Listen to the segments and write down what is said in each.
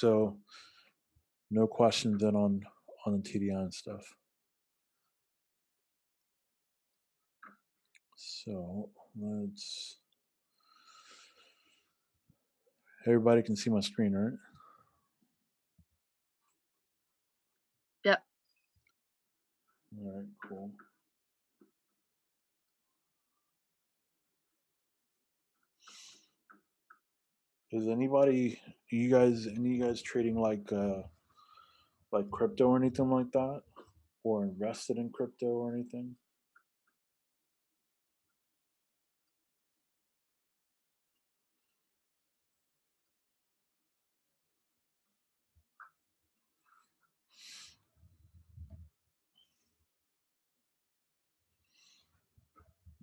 So no questions then on the TDI and stuff. So let's. Everybody can see my screen, right? Yep. All right, cool. Is anybody, any of you guys trading like crypto or anything like that, or invested in crypto or anything?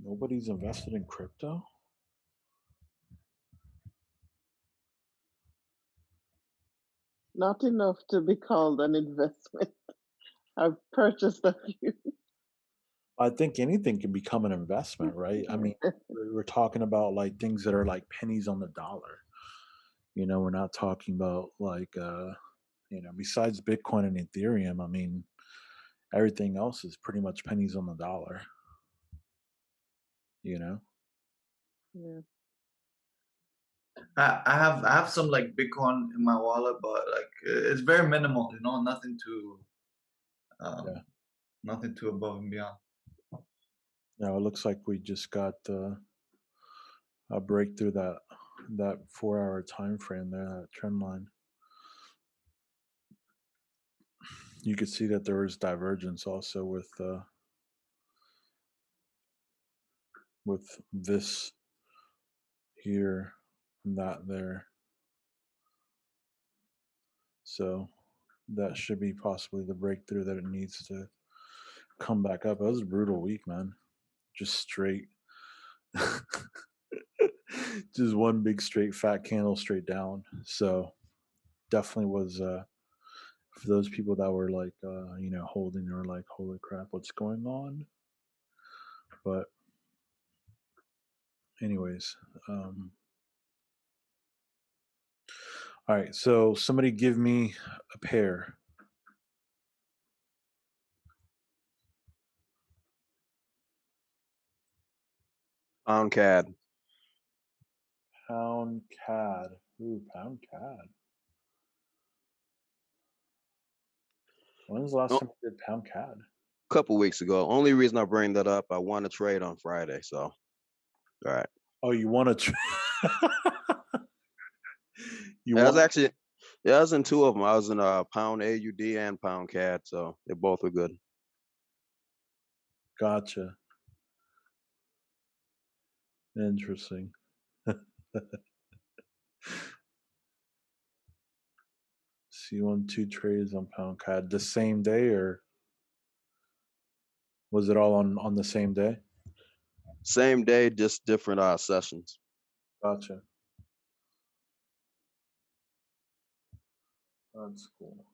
Nobody's invested in crypto. Not enough to be called an investment. I've purchased a few. I think anything can become an investment, right? I mean, we're talking about like things that are like pennies on the dollar. We're not talking about like besides Bitcoin and Ethereum, I mean, everything else is pretty much pennies on the dollar, you know? Yeah. I have some like Bitcoin in my wallet, but like it's very minimal. Nothing to Yeah. nothing too above and beyond. Now it looks like we just got a breakthrough that 4 hour time frame there, that trend line. You could see that there was divergence also with this here and that there. So that should be possibly the breakthrough that it needs to come back up. That was a brutal week, man. Just straight, just one big straight fat candle straight down. So definitely was for those people that were like holding, they were like, holy crap, what's going on? But anyways, all right, so somebody give me a pair. Pound CAD. Pound CAD. Ooh, pound CAD. When's the last Oh, time you did pound CAD? a couple weeks ago. Only reason I bring that up, I won a trade on Friday. So, all right. Oh, you want to? You I was want? actually, yeah, I was in two of them. I was in pound AUD and pound CAD. So they both were good. Gotcha. Interesting. So you won two trades on pound CAD the same day, or was it all on the same day? Same day, just different sessions. Gotcha. That's cool.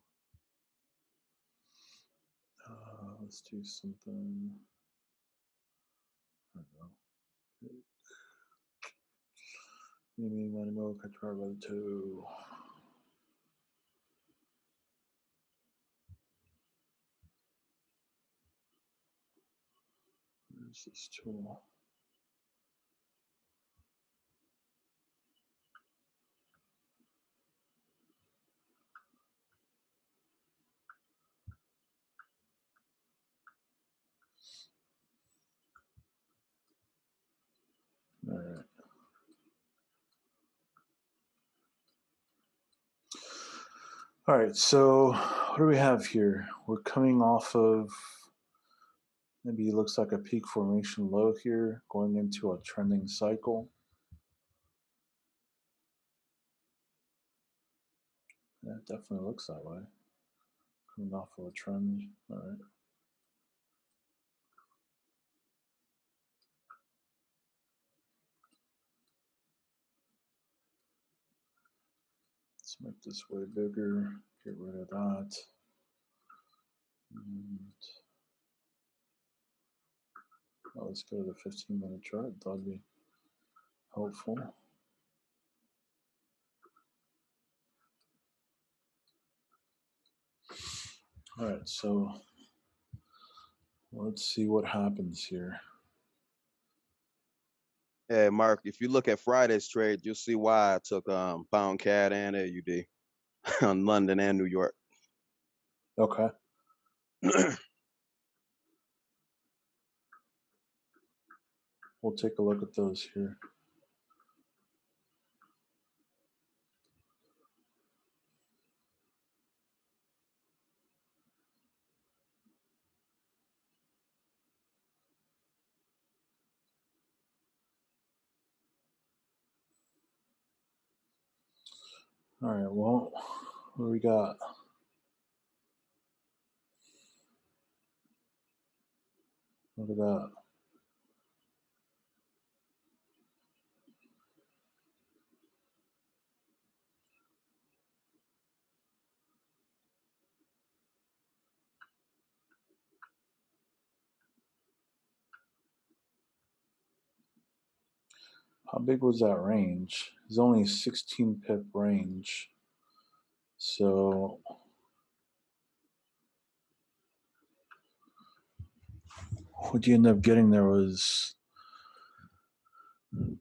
Let's do something. I don't know. Mimi, Manimo, Katar, two. Where's this tool? All right. All right, so what do we have here? We're coming off of maybe it looks like a peak formation low here, going into a trending cycle. Yeah, it definitely looks that way. Coming off of a trend. All right. Let's make this way bigger. Get rid of that. And let's go to the 15-minute chart. That'll be helpful. All right, so let's see what happens here. Hey, Mark, if you look at Friday's trade, you'll see why I took pound CAD and AUD on London and New York. Okay. We'll take a look at those here. All right, well, what do we got? Look at that. How big was that range? It's only a 16 pip range. So what you end up getting there was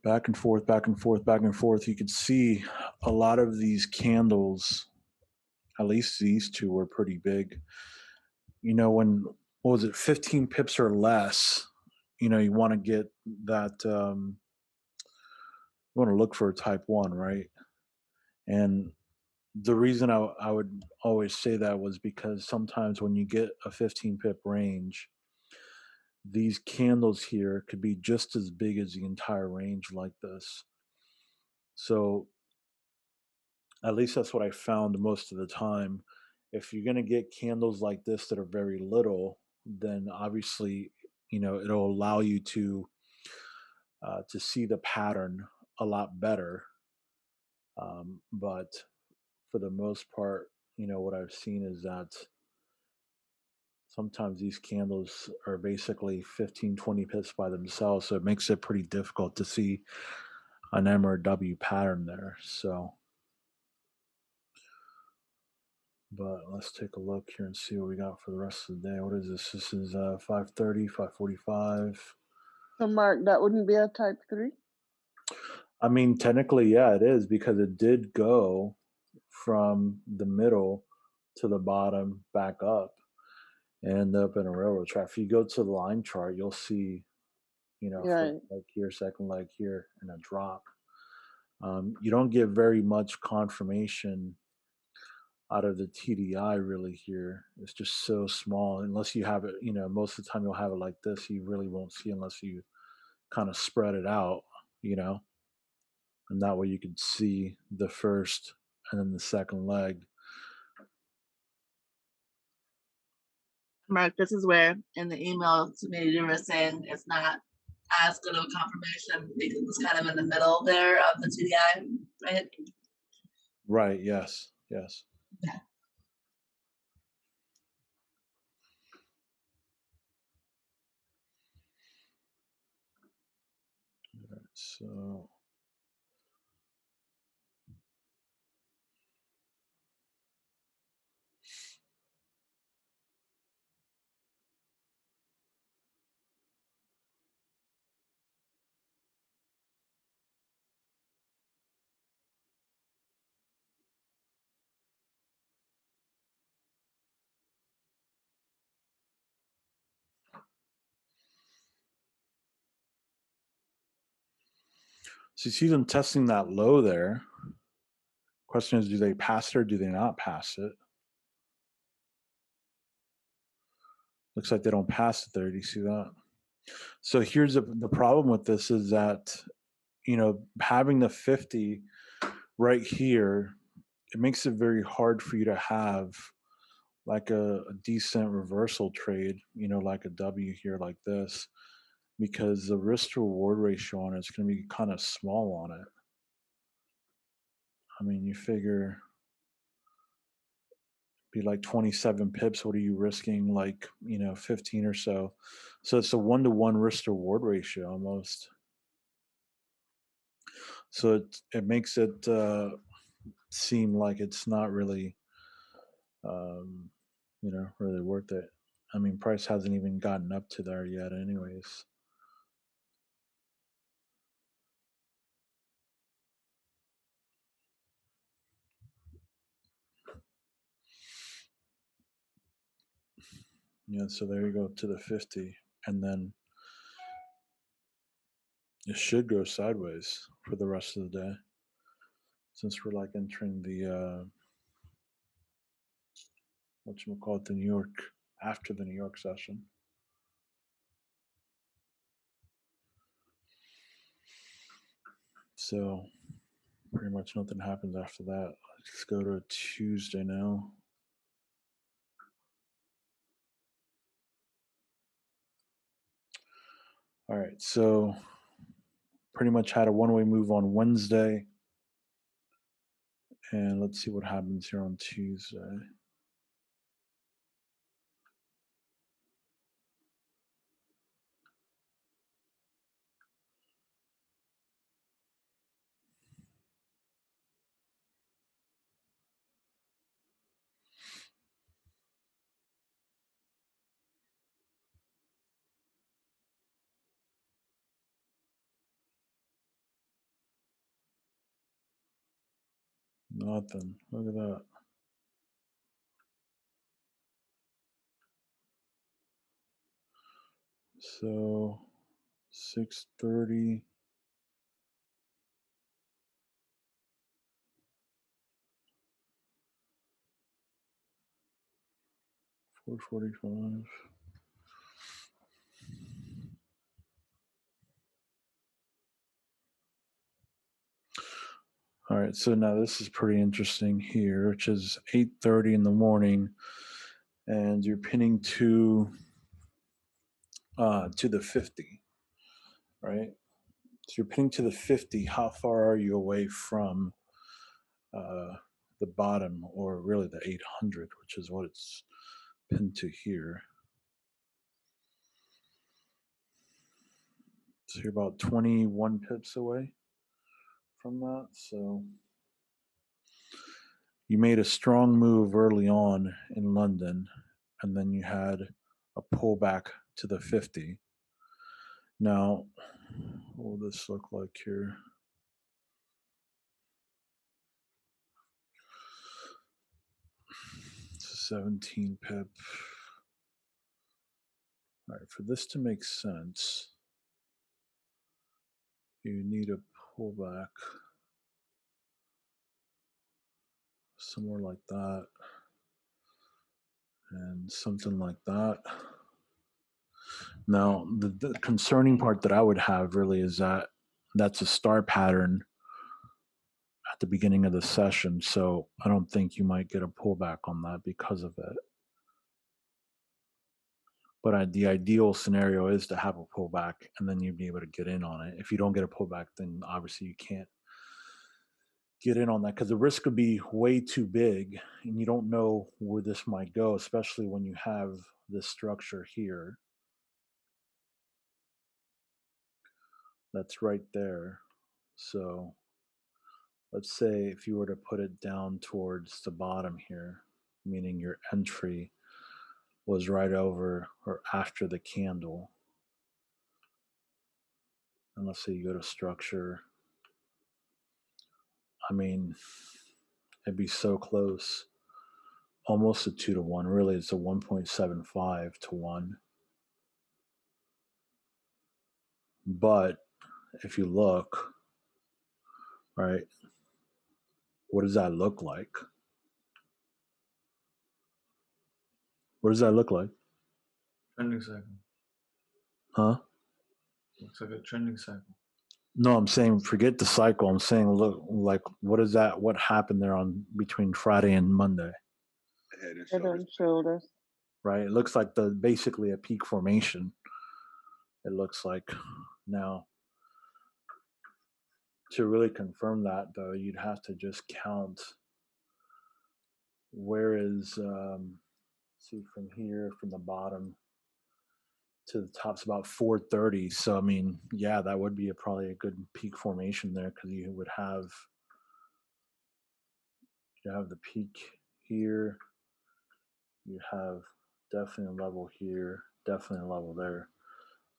back and forth, back and forth, back and forth. You could see a lot of these candles, at least these two were pretty big. You know, when, what was it, 15 pips or less, you know, you want to get that, you want to look for a type 1, right? And the reason I would always say that was because sometimes when you get a 15 pip range, these candles here could be just as big as the entire range like this. So at least that's what I found most of the time. If you're going to get candles like this that are very little, then obviously, you know, it'll allow you to see the pattern a lot better. But for the most part, you know, what I've seen is that sometimes these candles are basically 15, 20 pips by themselves. So it makes it pretty difficult to see an M or a W pattern there. So, but let's take a look here and see what we got for the rest of the day. What is this? This is 5:30, 5:45. So, Mark, that wouldn't be a type 3? I mean, technically, yeah, it is because it did go from the middle to the bottom back up and end up in a railroad track. If you go to the line chart, you'll see, you know, first Right. leg here, second leg here, and a drop. You don't get very much confirmation out of the TDI really here. It's just so small. Unless you have it, you know, most of the time you'll have it like this. You really won't see unless you kind of spread it out, you know, and that way you can see the first and then the second leg. Mark, this is where in the email to me you were saying it's not as good of a confirmation because it's kind of in the middle there of the TDI, right? Right. Yes. Yes. Yeah. So so you see them testing that low there. Question is, do they pass it or do they not pass it? Looks like they don't pass it there. Do you see that? So here's the problem with this is that, you know, having the 50 right here, it makes it very hard for you to have like a decent reversal trade, you know, like a W here like this, because the risk to reward ratio on it's going to be kind of small on it. I mean, you figure be like 27 pips. What are you risking? Like, you know, 15 or so. So it's a 1-to-1 risk to reward ratio almost. So it makes it seem like it's not really um, really worth it. I mean, price hasn't even gotten up to there yet, anyways. So there you go to the 50, and then it should go sideways for the rest of the day, since we're like entering the whatchamacallit, the New York, after the New York session. So pretty much nothing happens after that. Let's go to Tuesday now. All right, so pretty much had a one-way move on Wednesday, and let's see what happens here on Tuesday. Nothing. Look at that. So 6:30. 4:45. All right, so now this is pretty interesting here, which is 8:30 in the morning, and you're pinning to the 50, right? So you're pinning to the 50. How far are you away from uh, the bottom, or really the 800, which is what it's pinned to here? So you're about 21 pips away from that. So you made a strong move early on in London, and then you had a pullback to the 50. Now, what will this look like here? 17 pip. All right, for this to make sense, you need a pullback somewhere like that and something like that. Now, the concerning part that I would have really is that that's a star pattern at the beginning of the session. So I don't think you might get a pullback on that because of it. But the ideal scenario is to have a pullback, and then you'd be able to get in on it. If you don't get a pullback, then obviously you can't get in on that because the risk would be way too big, and you don't know where this might go, especially when you have this structure here that's right there. So let's say if you were to put it down towards the bottom here, meaning your entry was right over or after the candle, and let's say you go to structure, I mean, it'd be so close, almost a 2 to 1. Really, it's a 1.75 to 1. But if you look, right, what does that look like? What does that look like? Trending cycle. Huh? Looks like a trending cycle. No, I'm saying forget the cycle. I'm saying look, like what is that? What happened there on between Friday and Monday? Head and Head shoulders. and shoulders. Right? It looks like basically a peak formation. It looks like now. To really confirm that, though, you'd have to just count where is see from here from the bottom to the top's about 430. So I mean, yeah, that would be probably a good peak formation there because you would have the peak here, You have definitely a level here, definitely a level there.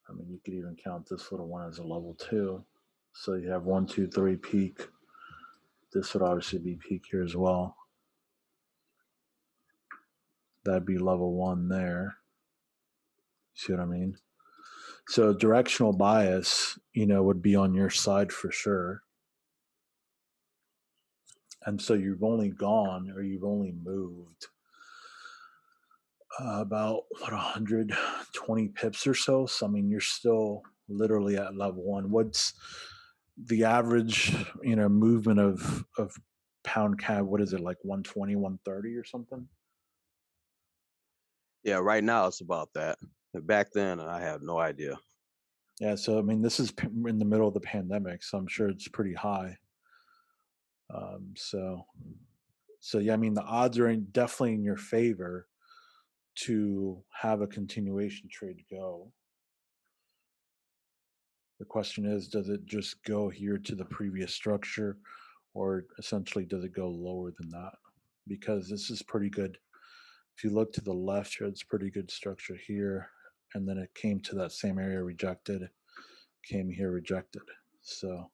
I mean, you could even count this little one as a level two. So you have one, two, three peak. This would obviously be peak here as well. That'd be level one there. See what I mean? So directional bias, would be on your side for sure. And so you've only gone or you've only moved about 120 pips or so. So I mean, you're still literally at level one. What's the average, movement of pound cab? What is it, like 120, 130 or something? Yeah, right now it's about that. Back then, I have no idea. Yeah. So I mean, this is in the middle of the pandemic, so I'm sure it's pretty high. Um, so so yeah, I mean, the odds are definitely in your favor to have a continuation trade go. The question is, does it just go here to the previous structure, or essentially does it go lower than that? Because this is pretty good. If you look to the left here, it's pretty good structure here, and then it came to that same area, rejected, came here, rejected. So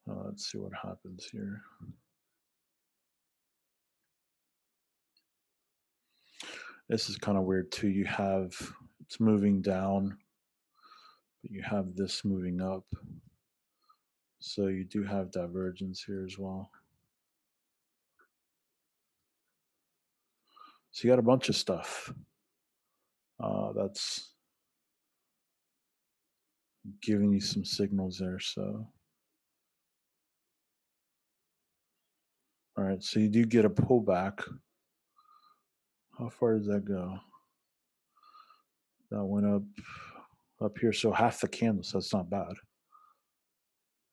let's see what happens here. This is kind of weird too. It's moving down, but you have this moving up. So you do have divergence here as well. So you got a bunch of stuff that's giving you some signals there. So, all right. So you do get a pullback. How far does that go? That went up here. So half the candle. So that's not bad.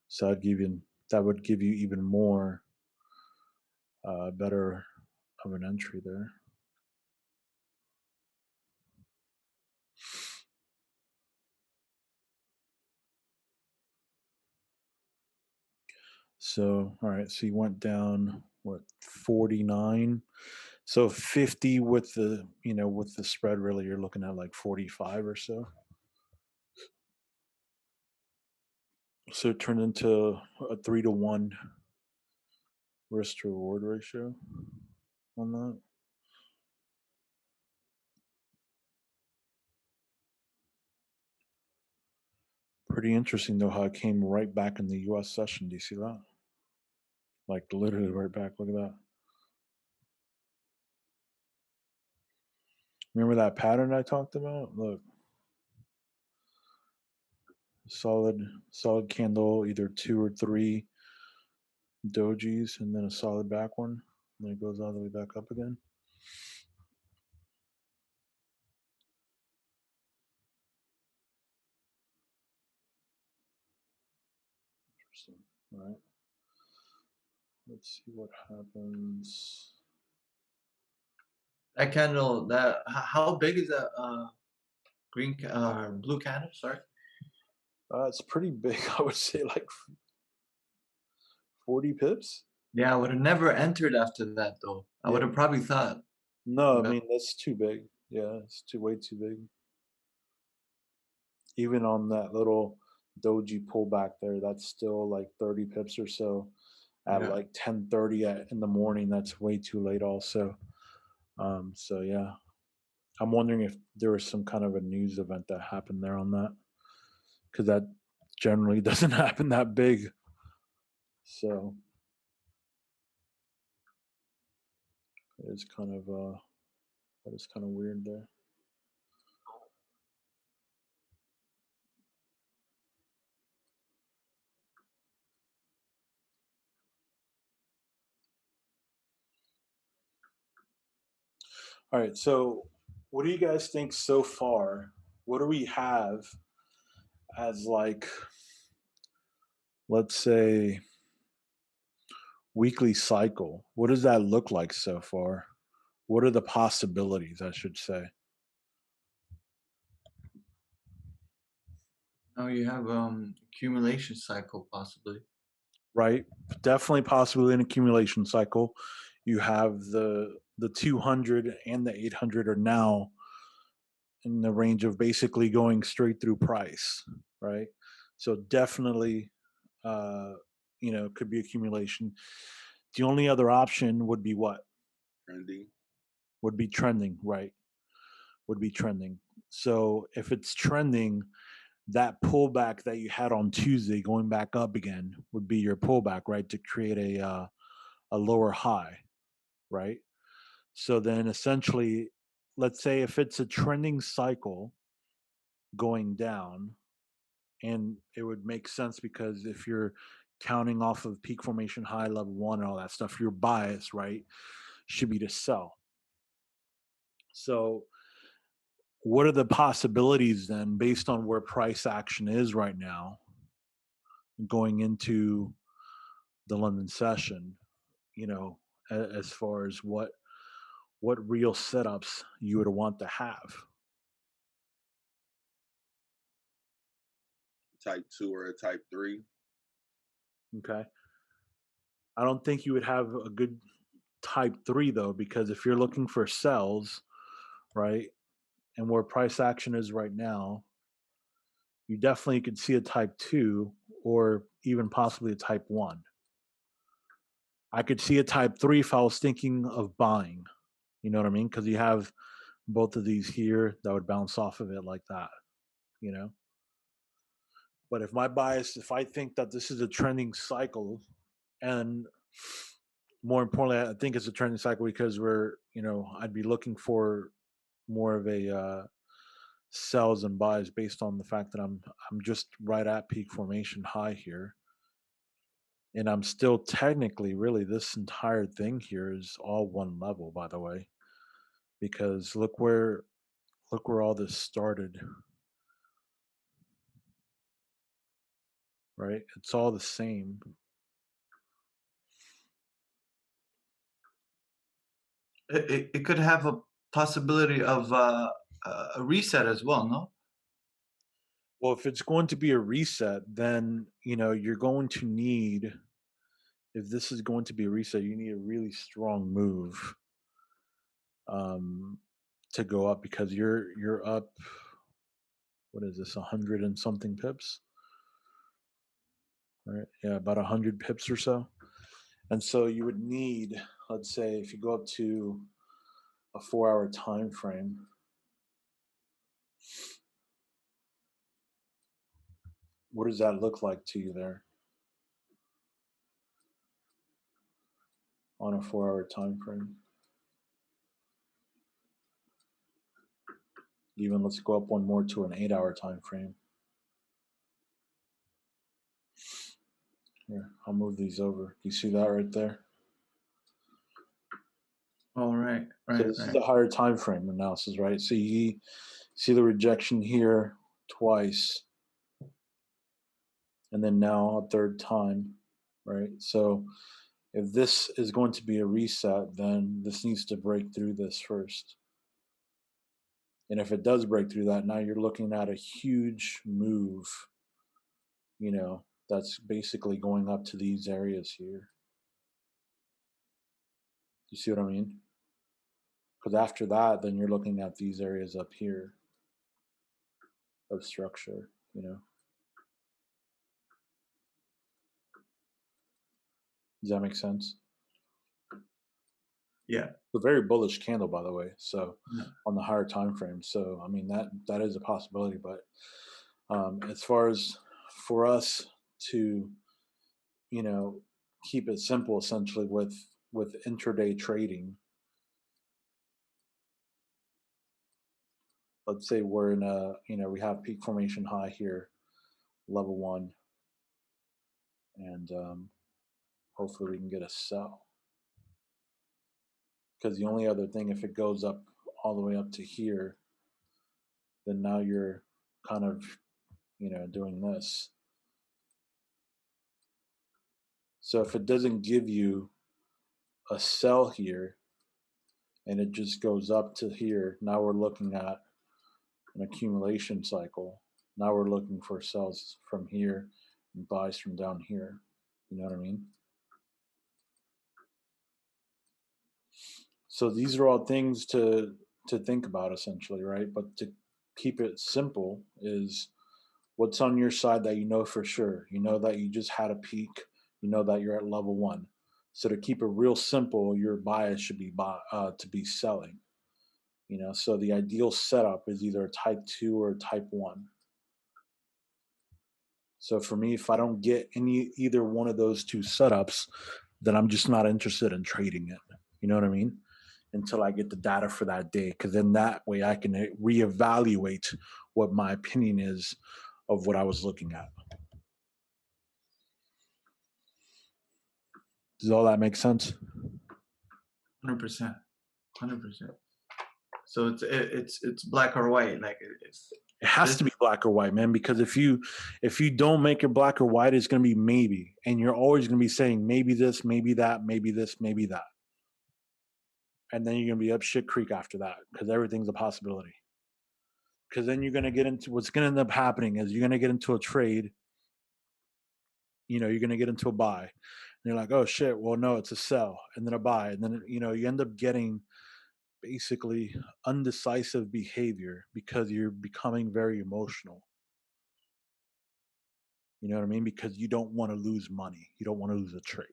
So that would give you even more better of an entry there. So, all right. So you went down, what, 49? So 50 with the spread, really, you're looking at like 45 or so. So it turned into a 3-to-1 risk to reward ratio on that. Pretty interesting though how it came right back in the US session. Do you see that? Like literally right back. Look at that. Remember that pattern I talked about? Look. Solid candle, either 2 or 3 dojis, and then a solid back one. And then it goes all the way back up again. Interesting. All right. Let's see what happens. That candle, how big is that blue candle? Sorry. It's pretty big. I would say like 40 pips. Yeah, I would have never entered after that though. I would Yeah. have probably thought. No, I mean that's too big. Yeah, it's way too big. Even on that little doji pullback there, that's still like 30 pips or so. At Yeah. like 10:30 in the morning, that's way too late. Also, so yeah, I'm wondering if there was some kind of a news event that happened there on that, because that generally doesn't happen that big. So it is kind of that is kind of weird there. All right, so what do you guys think so far? What do we have as, like, let's say, weekly cycle? What does that look like so far? What are the possibilities, I should say? Now you have accumulation cycle possibly. right? Definitely possibly an accumulation cycle. You have the 200 and the 800 are now in the range of basically going straight through price, right? So definitely, uh, could be accumulation. The only other option would be what? Trending. Would be trending, right? Would be trending. So if it's trending, that pullback that you had on Tuesday going back up again would be your pullback, right? To create a lower high, right? So then essentially, let's say if it's a trending cycle going down, and it would make sense because if you're counting off of peak formation high level one and all that stuff, your bias, right, should be to sell. So what are the possibilities then based on where price action is right now going into the London session, you know, as far as what real setups you would want to have? Type 2 or a type 3. Okay. I don't think you would have a good type 3 though, because if you're looking for sells, right, and where price action is right now, you definitely could see a type 2 or even possibly a type 1. I could see a type 3 if I was thinking of buying. You know what I mean? Because you have both of these here that would bounce off of it like that, you know? But if I think that this is a trending cycle, and more importantly, I think it's a trending cycle because I'd be looking for more of a sells and buys based on the fact that I'm just right at peak formation high here, and I'm still technically really this entire thing here is all one level, by the way, because look where all this started, right? It's all the same. It could have a possibility of a reset as well, no? Well, if it's going to be a reset, then you're going to need, if this is going to be a reset, you need a really strong move um to go up, because you're up, what is this, 100 and something pips, right? Yeah, about 100 pips or so. And so you would need, let's say, if you go up to a 4-hour time frame, what does that look like to you there on a 4-hour time frame? Even let's go up one more to an 8-hour time frame. Here, I'll move these over. You see that right there? Oh, right, So right, this is right. a higher time frame analysis, right? So you see the rejection here twice, and then now a third time, right? So if this is going to be a reset, then this needs to break through this first. And if it does break through that, now you're looking at a huge move, that's basically going up to these areas here. You see what I mean? Because after that, then you're looking at these areas up here of structure. Does that make sense? Yeah. A very bullish candle, by the way. So Yeah. on the higher time frame. So I mean that is a possibility. But as far as for us to keep it simple, essentially with intraday trading, let's say we're in a we have peak formation high here, level one, and hopefully we can get a sell. Because the only other thing, if it goes up all the way up to here, then now you're kind of doing this. So if it doesn't give you a sell here and it just goes up to here, now we're looking at an accumulation cycle. Now we're looking for sells from here and buys from down here. You know what I mean? So these are all things to think about essentially, right? But to keep it simple is what's on your side that you know for sure. You know that you just had a peak. You know that you're at level one. So to keep it real simple, your bias should be to be selling. You know, so the ideal setup is either a type 2 or a type 1. So for me, if I don't get either one of those two setups, then I'm just not interested in trading it. You know what I mean? Until I get the data for that day, because then that way I can reevaluate what my opinion is of what I was looking at. Does all that make sense? 100%. 100%. So it's black or white. Like it's It has to be black or white, man. Because if you don't make it black or white, it's going to be maybe, and you're always going to be saying maybe this, maybe that, maybe this, maybe that, and then you're going to be up shit creek after that because everything's a possibility. Because then you're going to get into what's going to end up happening is you're going to get into a trade. You know, you're going to get into a buy, and you're like, oh shit, well no, it's a sell, and then a buy, and then you know you end up getting basically undecisive behavior because you're becoming very emotional. You know what I mean? Because you don't want to lose money. You don't want to lose a trade.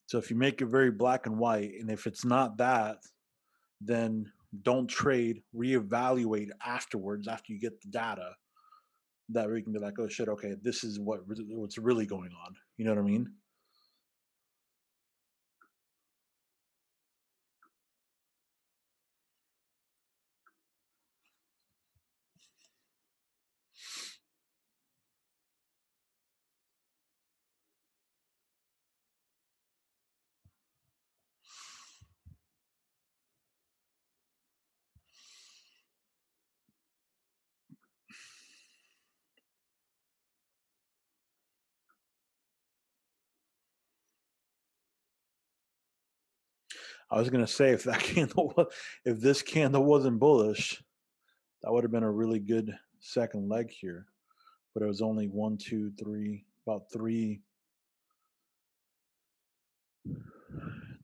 So if you make it very black and white, and if it's not that, then don't trade, reevaluate afterwards after you get the data that we can be like, oh shit, okay, this is what's really going on. You know what I mean? I was gonna say if that if this candle wasn't bullish, that would have been a really good second leg here. But it was only one, two, three, about three,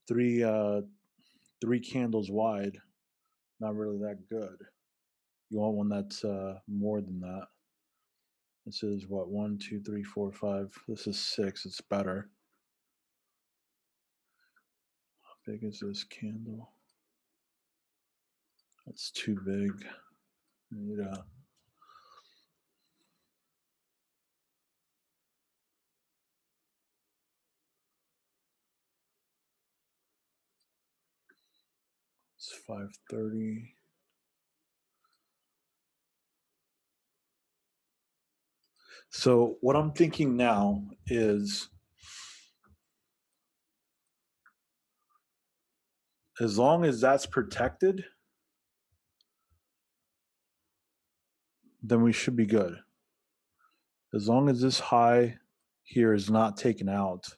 three candles wide. Not really that good. You want one that's more than that. This is what, one, two, three, four, five. This is six. It's better. How big is this candle? That's too big. Yeah. It's 5:30. So what I'm thinking now is, as long as that's protected, then we should be good. As long as this high here is not taken out.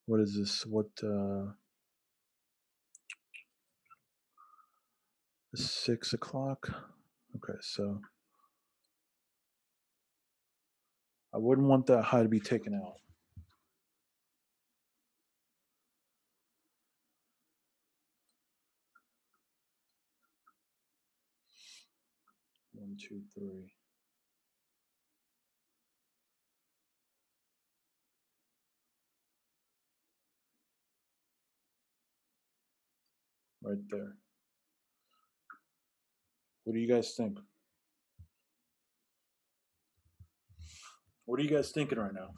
What is this? What 6 o'clock? Okay, so I wouldn't want that high to be taken out. One, two, three. Right there. What do you guys think? What are you guys thinking right now?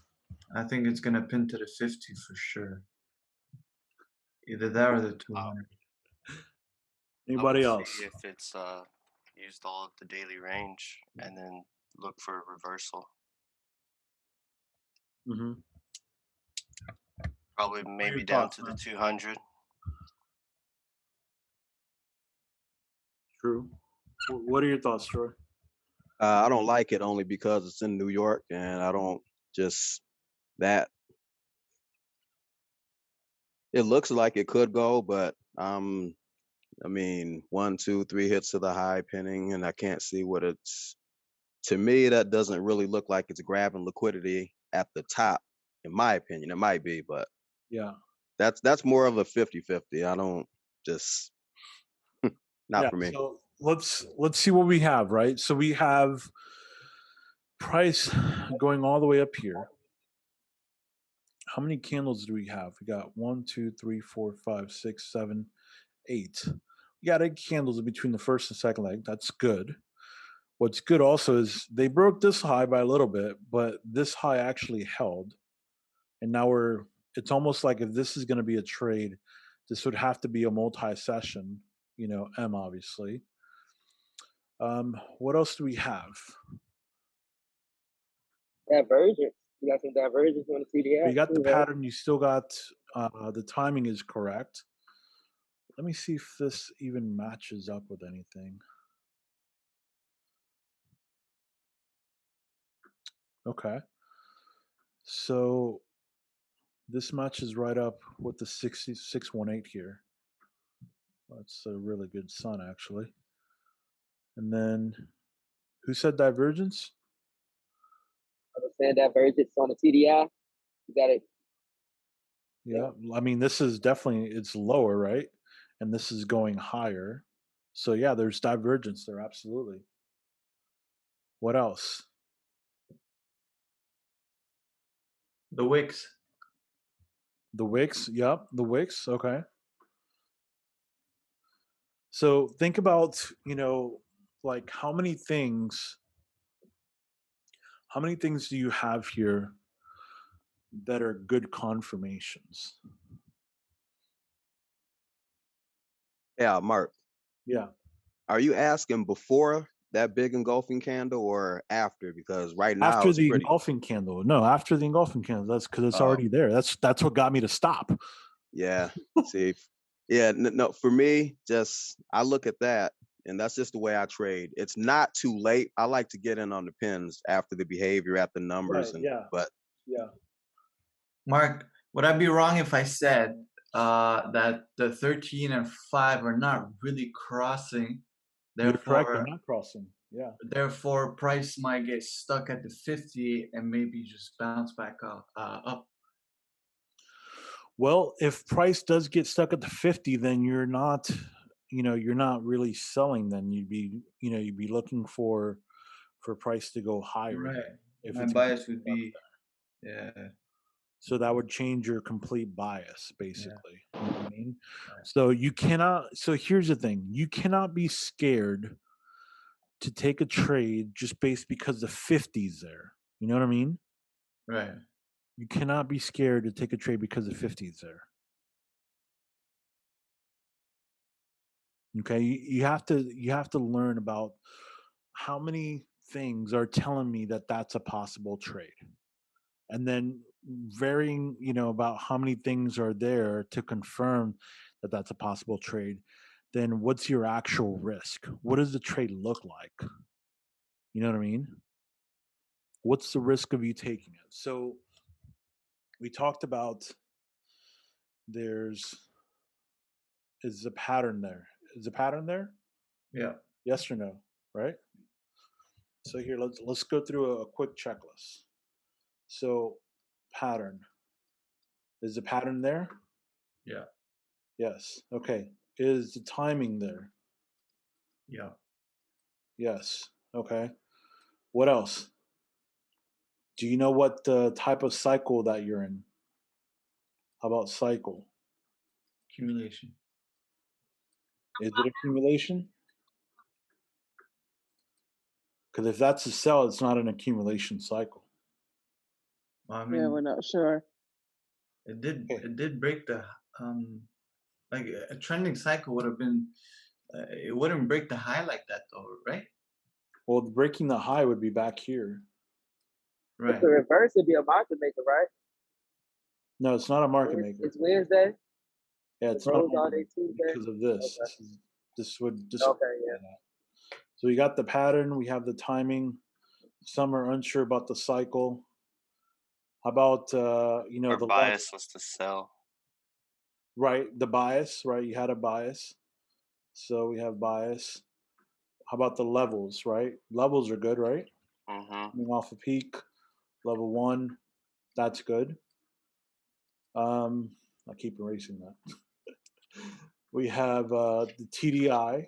I think it's gonna pin to the 50 for sure. Either that or the 200. I Anybody would else? see if it's used all of the daily range and then look for a reversal. Mm-hmm. Probably What are maybe your down thoughts, to the man? 200. True. What are your thoughts, Troy? I don't like it only because it's in New York, and I don't just that. It looks like it could go, but I mean, one, two, three hits to the high pinning, and I can't see what it's To me, that doesn't really look like it's grabbing liquidity at the top, in my opinion. It might be, but Yeah. that's more of a 50-50. I don't just not Yeah. for me. So let's see what we have, right? So we have price going all the way up here. How many candles do we have? We got 1, 2, 3, 4, 5, 6, 7, 8. We got 8 candles in between the first and second leg. That's good. What's good also is they broke this high by a little bit, but this high actually held. And now it's almost like if this is going to be a trade, this would have to be a multi-session, M obviously. What else do we have? Divergence. You got some divergence on the You CDX got the too, right? pattern, you still got the timing is correct. Let me see if this even matches up with anything. Okay. So this matches right up with the 6618 here. That's a really good sun, actually. And then who said divergence? Understand divergence on the CDI. You got it. Yeah. I mean, this is definitely, it's lower, right? And this is going higher. So yeah, there's divergence there. Absolutely. What else? The wicks. The wicks. Yep. The wicks. Okay. So think about, like how many things do you have here that are good confirmations? Yeah, Mark, Yeah. are you asking before that big engulfing candle or after? Because right now After it's the pretty. engulfing candle. No, after the engulfing candle. That's because it's Oh, already there. That's what got me to stop. yeah. See, yeah, no, for me, just I look at that, and that's just the way I trade. It's not too late. I like to get in on the pins after the behavior, at the numbers, Right. and Yeah. but Yeah. Mark, would I be wrong if I said that the 13 and 5 are not really crossing? You're correct. They're Therefore, not crossing. Yeah. therefore, price might get stuck at the 50 and maybe just bounce back up. Well, if price does get stuck at the 50, then you're not really selling. Then you'd be looking for price to go higher Right. then if My it's gonna bias get would stuck be, there. yeah, So that would change your complete bias, yeah, basically. You know what I mean? right, So here's the thing. You cannot be scared to take a trade just based because the 50's there. You know what I mean? right, You cannot be scared to take a trade because the 50's there. Okay, you have to learn about how many things are telling me that that's a possible trade, and then varying, about how many things are there to confirm that that's a possible trade. Then what's your actual risk? What does the trade look like? You know what I mean? What's the risk of you taking it? So we talked about there's is a pattern there. Is a pattern there? yeah. Yes or no? Right? So here let's go through a quick checklist. So pattern. Is the pattern there? Yeah, Yes. Okay. Is the timing there? yeah. Yes. Okay. What else? Do you know what type of cycle that you're in? How about cycle? Accumulation. Is it accumulation? Because if that's a sell, it's not an accumulation cycle. Well, I Yeah, mean, we're not sure. Okay. it did break the like a trending cycle would have been it wouldn't break the high like that though, right? Well, breaking the high would be back here. If Right. the reverse would be a market maker, right? No, it's not a market maker. It's Wednesday. Yeah, The it's not a close all market day maker Tuesday. because of this. Okay. This would Okay. Yeah. yeah. So we got the pattern, we have the timing. Some are unsure about the cycle. How about Our the level? bias was to sell. Right, the bias, right? You had a bias. So we have bias. How about the levels, right? Levels are good, right? Mm-hmm. Coming off a peak, level 1, that's good. I keep erasing that. We have the TDI,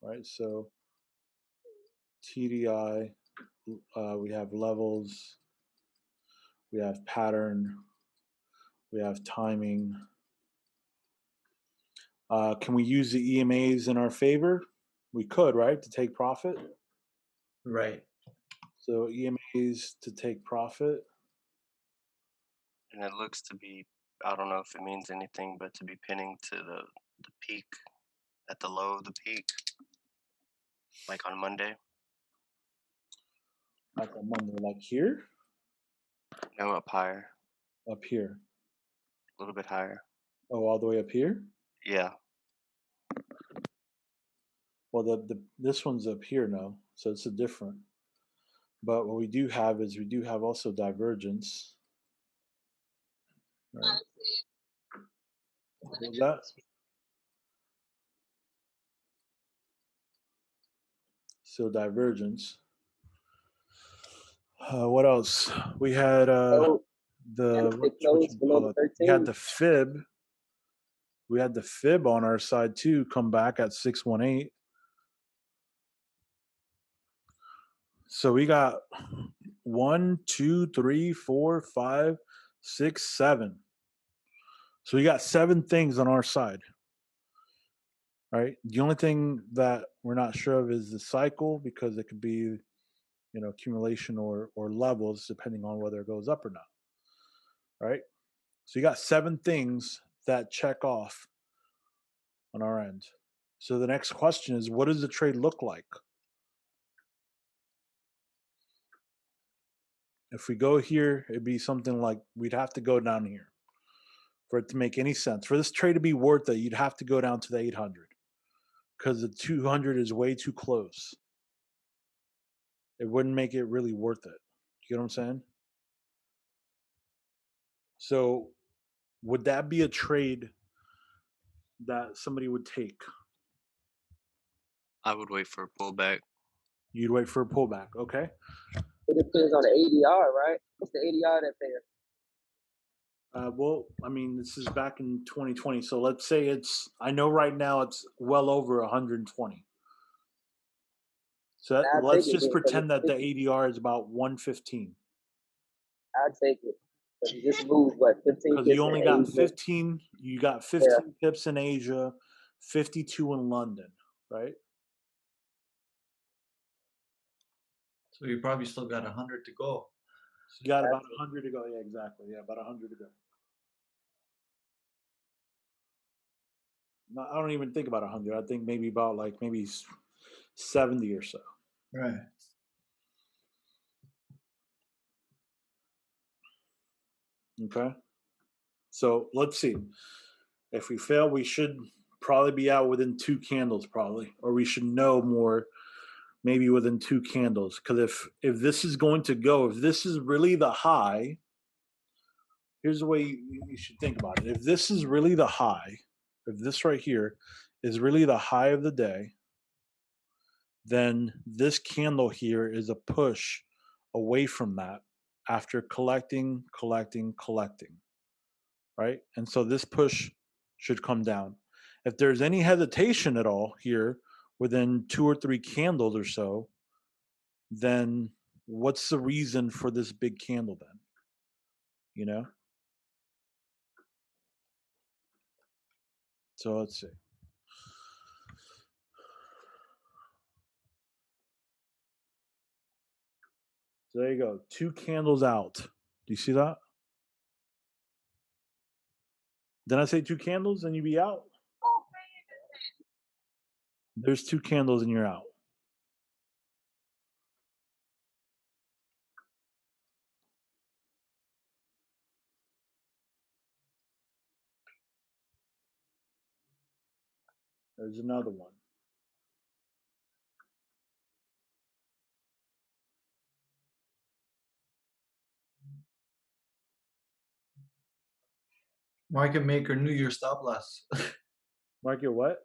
right? So TDI, we have levels, we have pattern, we have timing. Can we use the EMAs in our favor? We could, right, to take profit. Right. So EMAs to take profit. And it looks to be, I don't know if it means anything, but to be pinning to the peak at the low of the peak, like on Monday. At the moment, like here, No, up higher, up here. a little bit higher. Oh, all the way up here. Yeah. Well, the this one's up here now, so it's a different. But what we do have is we do have also divergence. Right? What was that? So divergence. What else? We had So, and the it what closed you below call the it? We had 13. the fib. We had the fib on our side too. Come back at 618. So we got 1, 2, 3, 4, 5, 6, 7. So we got 7 things on our side. Right. The only thing that we're not sure of is the cycle because it could be, accumulation or levels depending on whether it goes up or not. Right. So you got 7 things that check off on our end. So the next question is, what does the trade look like? If we go here, it'd be something like we'd have to go down here for it to make any sense. For this trade to be worth it, you'd have to go down to the 800 because the 200 is way too close. It wouldn't make it really worth it. You get what I'm saying? So would that be a trade that somebody would take? I would wait for a pullback. You'd wait for a pullback, okay? It depends on the ADR, right? What's the ADR that's there? Well, I mean, this is back in 2020, so let's say I know right now it's well over 120. So I'll take let's it just then, because pretend that the ADR is about 115 I'll take it. Because you just moved, what, 15 because you pips in only got Asia? 15. You got Yeah, 15 pips in Asia, 52 in London, right? So you probably still got 100 to go. So you got about that's it. 100 to go. Yeah, exactly. Yeah, about 100 to go. No, I don't even think about 100. I think maybe about maybe 70 or so. Right. Okay. So let's see. If we fail, we should probably be out within 2 candles, probably, or we should know more, maybe within 2 candles. Because if this is going to go, if this is really the high, here's the way you should think about it. If this is really the high, if this right here is really the high of the day, then this candle here is a push away from that after collecting, collecting, collecting, right? And so this push should come down. If there's any hesitation at all here within 2 or 3 candles or so, then what's the reason for this big candle then? You know? So let's see. So there you go. 2 candles out. Do you see that? Then I say 2 candles and you be out? There's 2 candles and you're out. There's another one. Market maker knew your stop loss. Market what?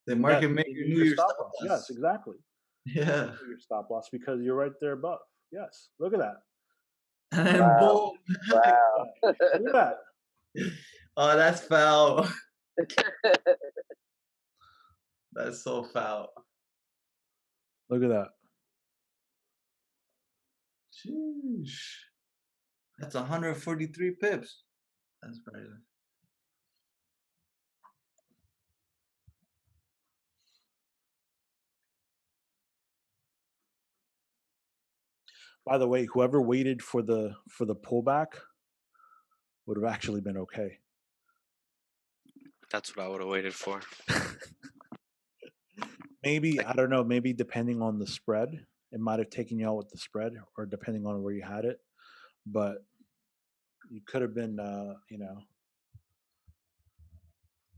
The Yes, market they maker knew knew your your stop stop loss. Yes, loss. exactly. Yeah. Your stop loss because you're right there above. Yes. Look at that. And then Wow. boom. Wow. Look at that. Oh, that's foul. That's so foul. Look at that. Sheesh. That's 143 pips. That's crazy. By the way, whoever waited for the pullback would have actually been okay. That's what I would have waited for. Maybe Like- I don't know. Maybe depending on the spread, it might have taken you out with the spread, or depending on where you had it. But you could have been,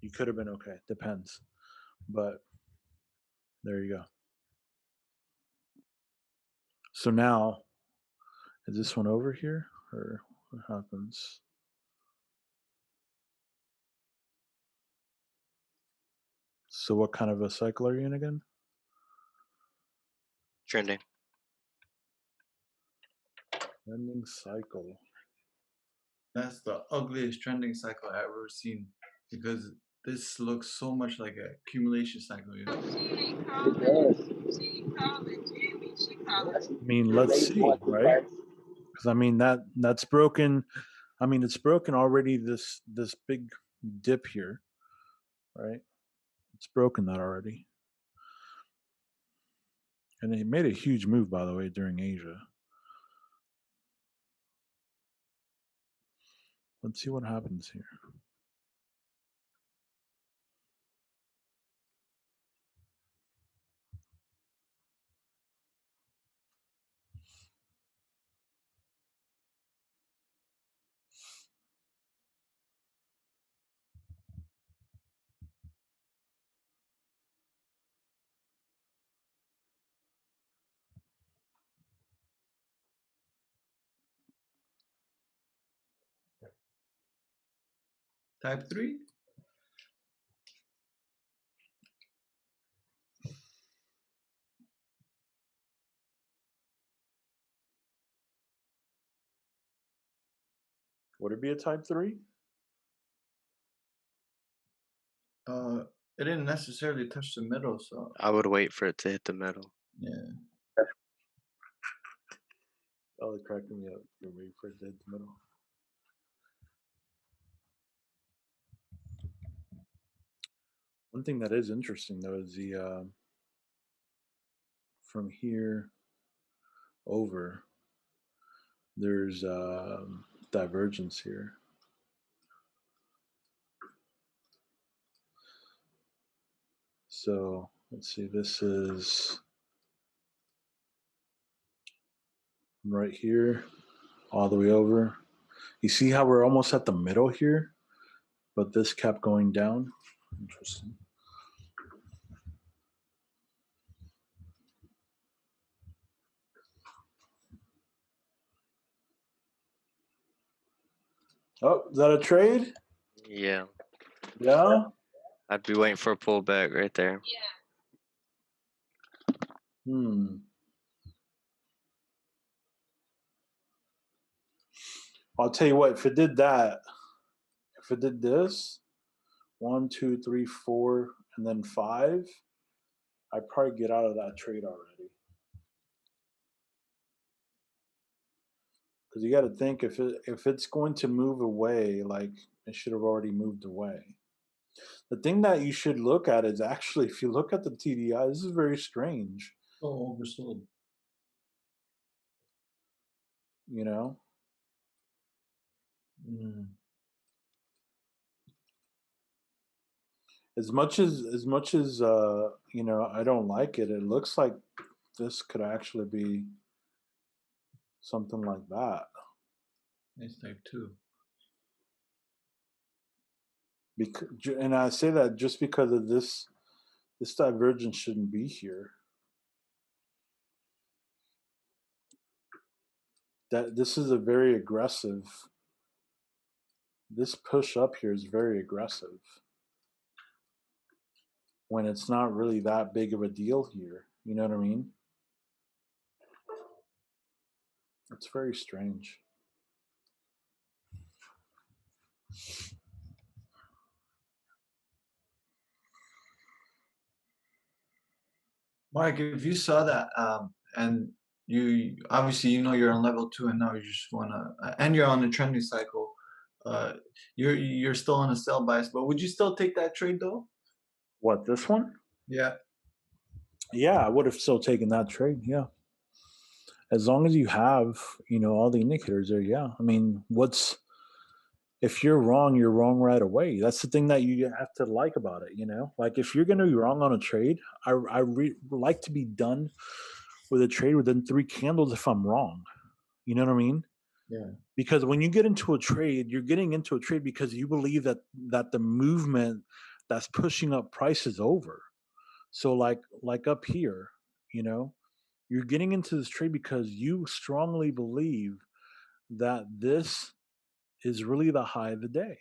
you could have been okay. Depends. But there you go. So now, is this one over here, or what happens? So what kind of a cycle are you in again? Trending. Trending cycle. That's the ugliest trending cycle I've ever seen because this looks so much like an accumulation cycle. You know? It does. I mean, let's Raise see, once or right? twice. Because I mean that's broken. I mean, it's broken already. This big dip here, right? It's broken that already, and it made a huge move, by the way, during Asia. Let's see what happens here. Type 3? Would it be a type 3? It didn't necessarily touch the middle, so I would wait for it to hit the middle. yeah. Oh, they're cracking me up. You're waiting for it to hit the middle. One thing that is interesting though is the from here over, there's divergence here. So let's see. This is right here, all the way over. You see how we're almost at the middle here, but this kept going down. Interesting. Oh, is that a trade? Yeah. Yeah. I'd be waiting for a pullback right there. I'll tell you what, if it did that, if it did this, 1, 2, 3, 4, and then 5, I'd probably get out of that trade already. Because you got to think if it's going to move away, like it should have already moved away. The thing that you should look at is actually, if you look at the TDI, this is very strange. So oversold. You know, as much as you know, I don't like it. It looks like this could actually be something like that. It's type 2. Because, and I say that just because of this divergence shouldn't be here. That this is a very aggressive. This push up here is very aggressive when it's not really that big of a deal here. You know what I mean? It's very strange. Mark, if you saw that, and you obviously you're on level 2, and now you just wanna, and you're on a trending cycle, uh, you're still on a sell bias, but would you still take that trade though? What, this one? Yeah. Yeah, I would have still taken that trade. Yeah. As long as you have, all the indicators there, yeah. I mean, if you're wrong, you're wrong right away. That's the thing that you have to like about it. Like if you're going to be wrong on a trade, I like to be done with a trade within 3 candles if I'm wrong. You know what I mean? Yeah. Because when you get into a trade, you're getting into a trade because you believe that the movement that's pushing up price is over. So like up here, you know, you're getting into this trade because you strongly believe that this is really the high of the day.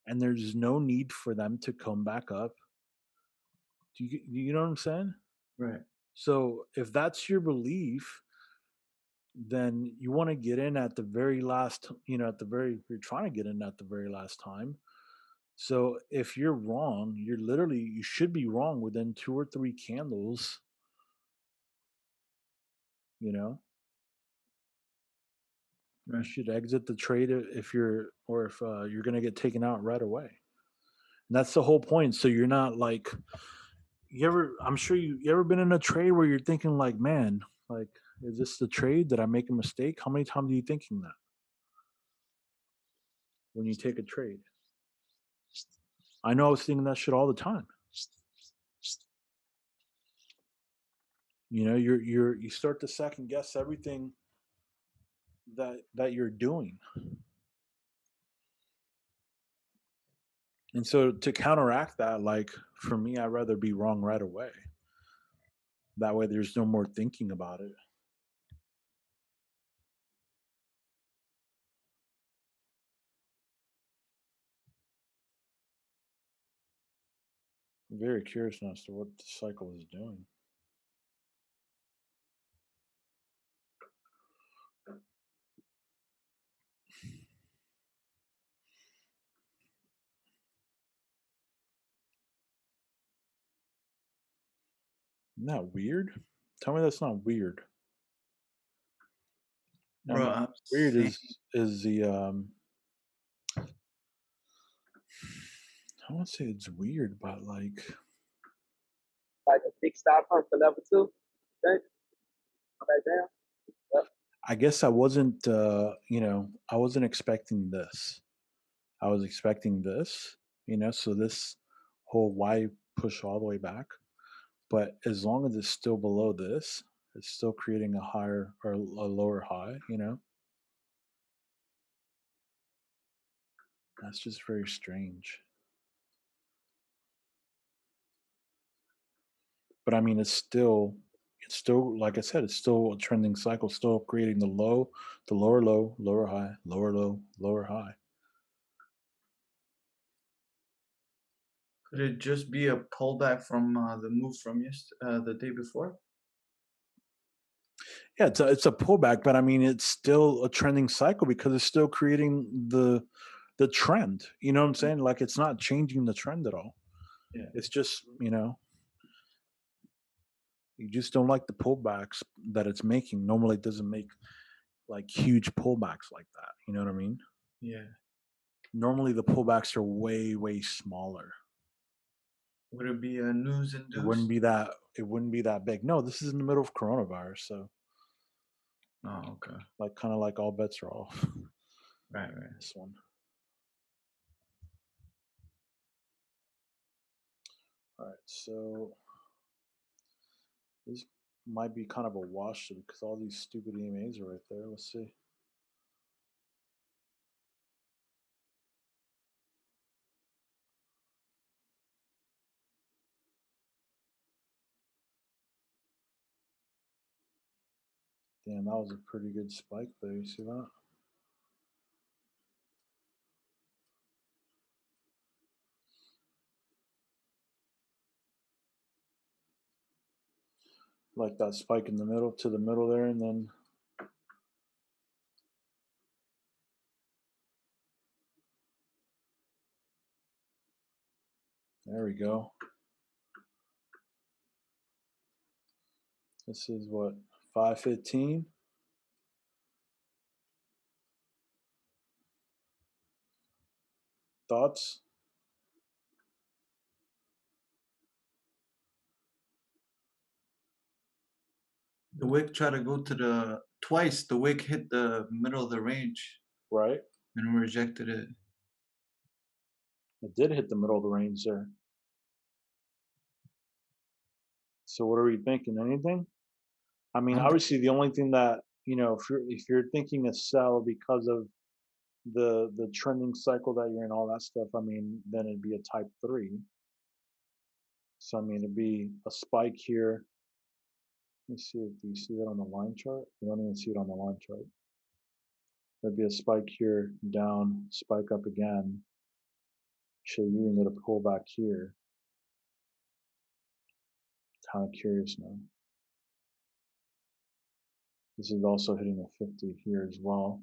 And there's no need for them to come back up. Do you know what I'm saying? Right. So if that's your belief, then you want to get in at the very last, you're trying to get in at the very last time. So if you're wrong, you should be wrong within 2 or 3 candles, you know. You Right. should exit the trade if you're going to get taken out right away. And that's the whole point. So you're not like I'm sure you ever been in a trade where you're thinking like, man, like, is this the trade? Did I make a mistake? How many times are you thinking that when you take a trade? I know I was thinking that shit all the time. You start to second guess everything that you're doing. And so to counteract that, like for me, I'd rather be wrong right away. That way there's no more thinking about it. I'm very curious now as to what the cycle is doing. Isn't that weird? Tell me that's not weird. I Bro, mean, I'm weird saying, is the I won't say it's weird, but like Like a big stop hunt for level 2. Okay. Come back down. Yep. I guess I wasn't expecting this. I was expecting this, so this whole why push all the way back. But as long as it's still below this, it's still creating a higher or a lower high. That's just very strange. But I mean, it's still like I said, it's still a trending cycle, still creating the lower low, lower high, lower low, lower high. could it just be a pullback from the move from the day before? Yeah, it's a pullback, but I mean, it's still a trending cycle because it's still creating the trend. You know what I'm saying? Like it's not changing the trend at all. Yeah. It's just you just don't like the pullbacks that it's making. Normally, it doesn't make like huge pullbacks like that. You know what I mean? Yeah. Normally, the pullbacks are way way smaller. Would it be a news It wouldn't induced? be that. It wouldn't be that big. No, this is in the middle of coronavirus, so Oh, okay. like kind of like all bets are off. Right, right. This one. All right, so this might be kind of a wash because all these stupid EMAs are right there. Let's see. Damn, that was a pretty good spike there. You see that? like that spike in the middle to the middle there, and then there we go. This is what, 515. Thoughts? The wick tried to go to the twice. The wick hit the middle of the range Right? and rejected it. It did hit the middle of the range there. So what are we thinking? Anything? I mean, I'm obviously, the only thing that if you're thinking a sell because of the trending cycle that you're in, all that stuff, I mean, then it'd be a type 3. So I mean, it'd be a spike here. Let me see if do you see that on the line chart. You don't even see it on the line chart. There'd be a spike here, down, spike up again. Show you can get a pullback here. Kind of curious now. This is also hitting the 50 here as well.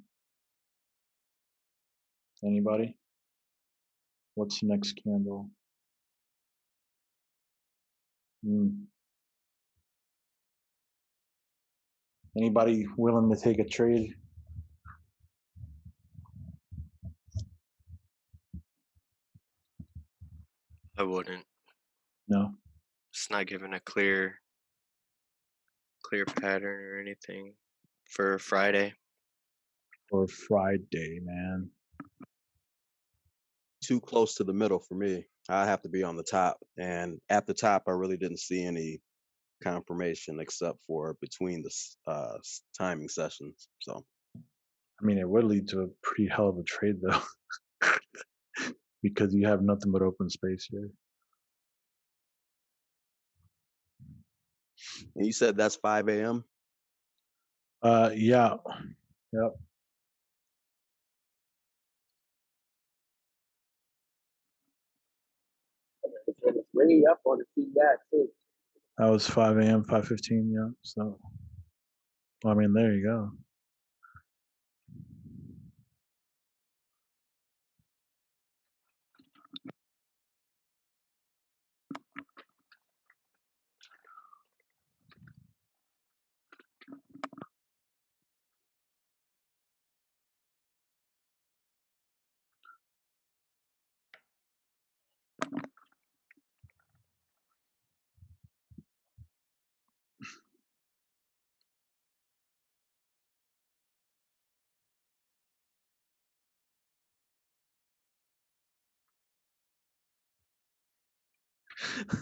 Anybody? What's the next candle? Hmm. Anybody willing to take a trade? I wouldn't. No. It's not giving a clear pattern or anything for Friday. Or Friday, man. Too close to the middle for me. I have to be on the top, and at the top, I really didn't see any confirmation except for between the timing sessions. So I mean, it would lead to a pretty hell of a trade, though, because you have nothing but open space here. and you said that's 5 a.m. Yeah. Yep. It's way up on the TDI too. That was 5 a.m., 5:15. Yeah. So, I mean, there you go.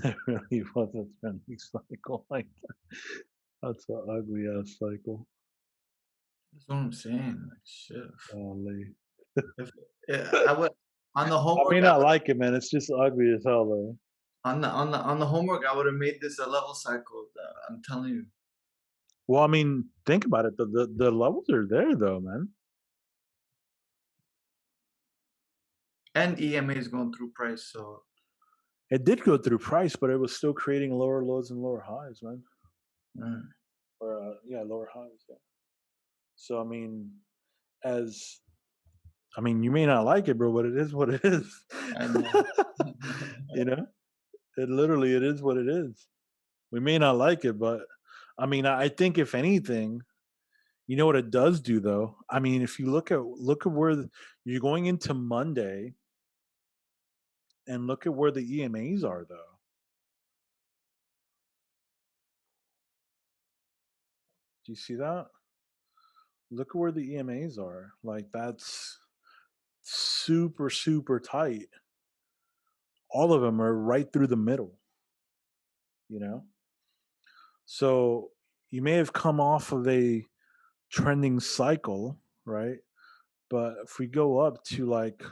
It really was a trending cycle like that. That's an ugly ass cycle. That's what I'm saying. Like shit. Golly. If I would on the I homework, may not like it, man. It's just ugly as hell, though. on the homework, I would have made this a level cycle. I'm telling you. Well, I mean, think about it. The levels are there, though, man. And EMA is going through price, so It did go through price, but it was still creating lower lows and lower highs, man. mm, Or yeah, lower highs. Yeah. So I mean, as I mean, you may not like it, bro, but it is what it is. I know. You know, it is what it is. We may not like it, but I mean, I think if anything, you know what it does do, though. I mean, if you look at where you're going into Monday, and look at where the EMAs are, though. Do you see that? Look at where the EMAs are. Like that's super super tight. All of them are right through the middle. You know, so you may have come off of a trending cycle, right? But if we go up to like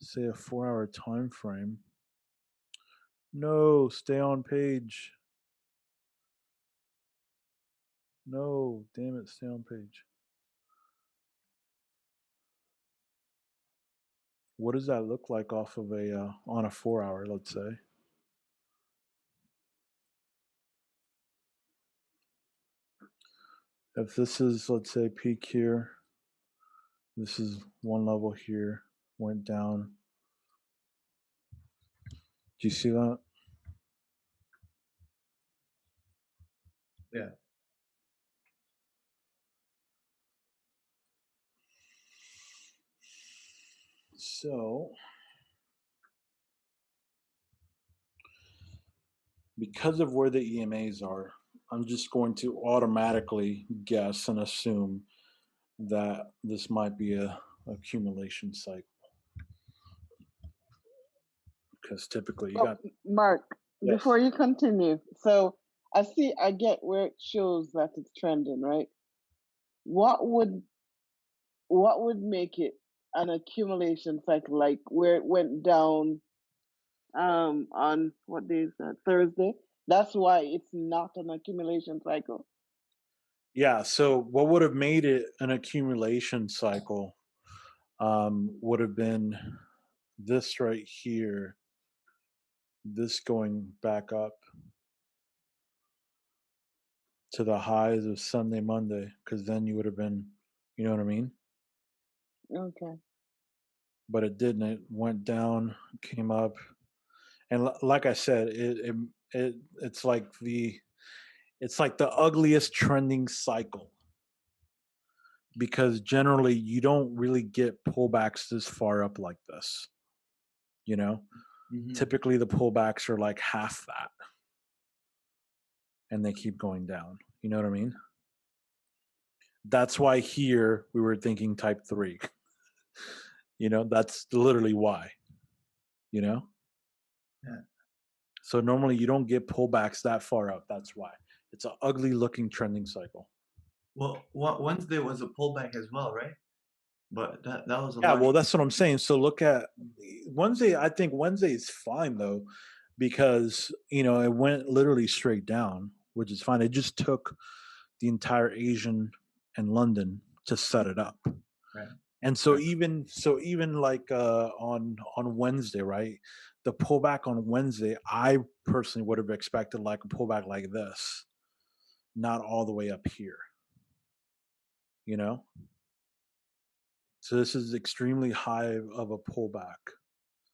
say a 4 hour time frame, no, stay on page. No, damn it, stay on page. What does that look like off of a on a 4 hour, let's say? If this is, let's say, peak here, this is one level here, went down. Do you see that? Yeah. So, because of where the EMAs are, I'm just going to automatically guess and assume that this might be a accumulation cycle because typically you Oh, got Mark, yes. before you continue, so I get where it shows that it's trending, right? What would make it an accumulation cycle, like where it went down on what day is that? Thursday? That's why it's not an accumulation cycle. Yeah, so what would have made it an accumulation cycle would have been this right here, this going back up to the highs of Sunday, Monday, because then you would have been, you know what I mean? Okay. But it didn't. It went down, came up, and like I said, it's like the ugliest trending cycle because generally you don't really get pullbacks this far up like this. You know, Mm-hmm. typically the pullbacks are like half that, and they keep going down. You know what I mean? That's why here we were thinking type 3. You know, that's literally why. You know, Yeah. so normally you don't get pullbacks that far up. That's why it's an ugly looking trending cycle. Well, Wednesday was a pullback as well, right? But that was a Yeah, large. well, that's what I'm saying. So look at Wednesday. I think Wednesday is fine though, because it went literally straight down, which is fine. It just took the entire Asian and London to set it up. Right. And so even like on Wednesday, right? The pullback on Wednesday, I personally would have expected like a pullback like this, not all the way up here. You know? So this is extremely high of a pullback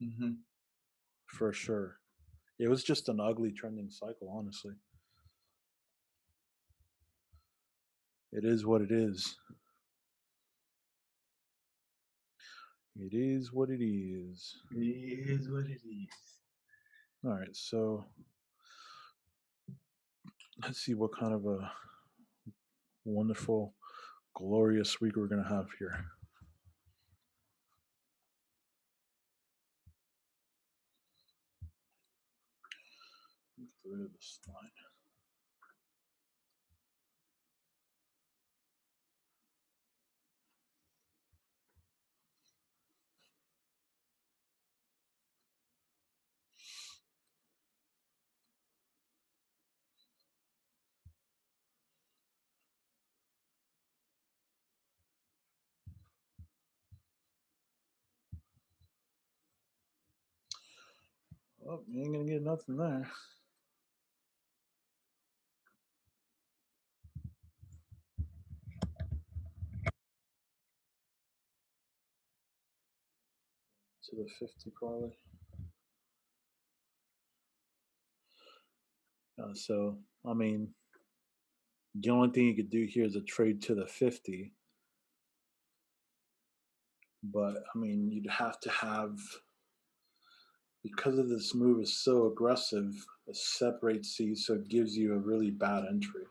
Mm-hmm. for sure. It was just an ugly trending cycle, honestly. It is what it is. It is what it is. It is what it is. All right, so let's see what kind of a wonderful, glorious week we're going to have here. Get rid of this line. Oh, you ain't going to get nothing there. To the 50 probably. So, I mean, the only thing you could do here is a trade to the 50. But, I mean, you'd have to have, because of this move is so aggressive, it separates these, so it gives you a really bad entry.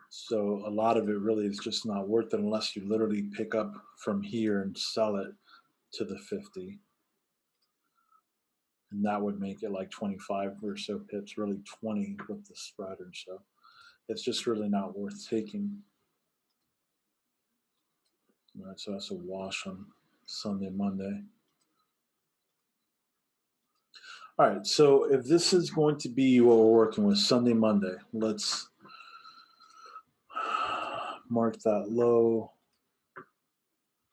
So a lot of it really is just not worth it unless you literally pick up from here and sell it to the 50. And that would make it like 25 or so pips, really 20 with the spread or so. It's just really not worth taking. All right, so that's a wash on Sunday, Monday. All right, so if this is going to be what we're working with Sunday, Monday, let's mark that low.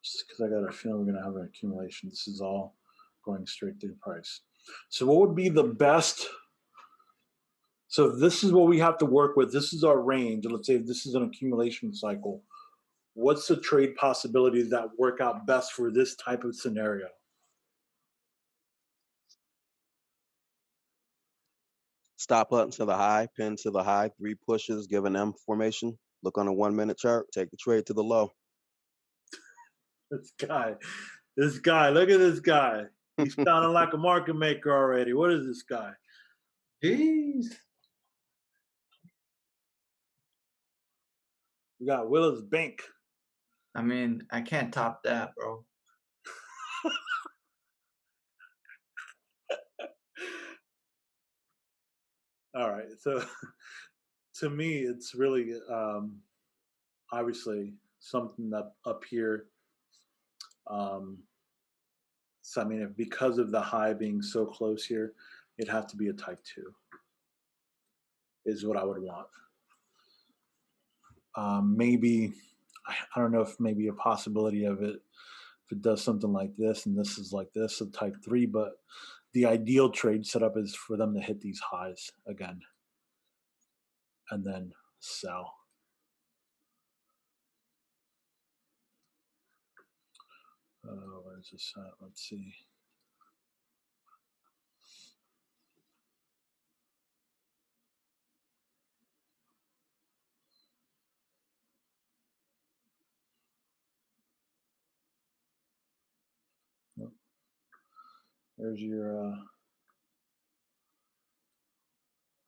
Just because I got a feeling we're going to have an accumulation. This is all going straight through price. So what would be the best So this is what we have to work with. This is our range. Let's say if this is an accumulation cycle. What's the trade possibilities that work out best for this type of scenario? Stop up to the high, pin to the high, 3 pushes, give an M formation. Look on a 1-minute chart, take the trade to the low. This guy, look at this guy. He's sounding like a market maker already. What is this guy? Jeez. We got Willis Bank. I mean, I can't top that, bro. All right. So to me, it's really obviously something up here. So I mean, because of the high being so close here, it'd have to be a type 2 is what I would want. Maybe, I don't know if maybe a possibility of it, if it does something like this and this is like this, a type 3, but the ideal trade setup is for them to hit these highs again and then sell. Where's this at? Let's see. There's your,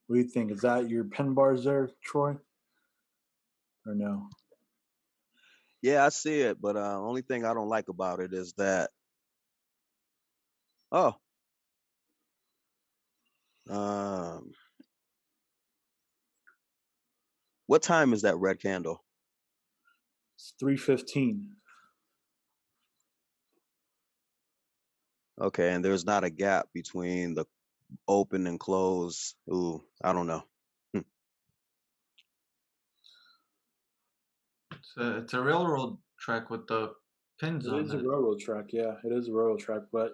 what do you think? Is that your pin bars there, Troy? Or no? Yeah, I see it, but only thing I don't like about it is that, oh, what time is that red candle? It's 3:15. Okay, and there's not a gap between the open and close. Ooh, I don't know. It's a railroad track with the pins It on is a it. railroad track, yeah. It is a railroad track, but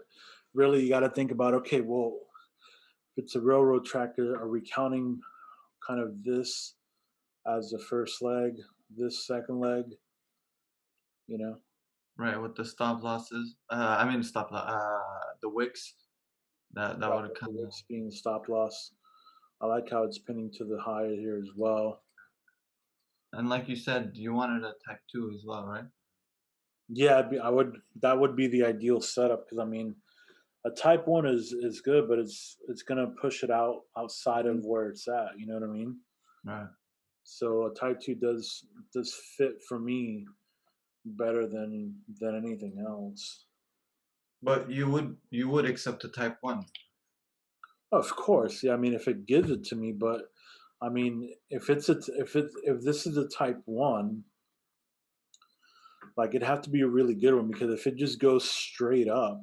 really you got to think about, okay, well, if it's a railroad track, are we counting kind of this as the first leg, this second leg, you know? Right, with the stop losses. I mean stop loss. The wicks. That Right, would with the kind of wicks being stop loss. I like how it's pinning to the high here as well. and like you said, you wanted a type 2 as well, right? Yeah, that would be the ideal setup because I mean, a type 1 is good, but it's gonna push it outside of where it's at. You know what I mean? Right. So a type 2 does fit for me better than anything else. But you would accept a type 1. Of course, yeah. I mean, if it gives it to me, but I mean, if this is a type 1, like it'd have to be a really good one because if it just goes straight up,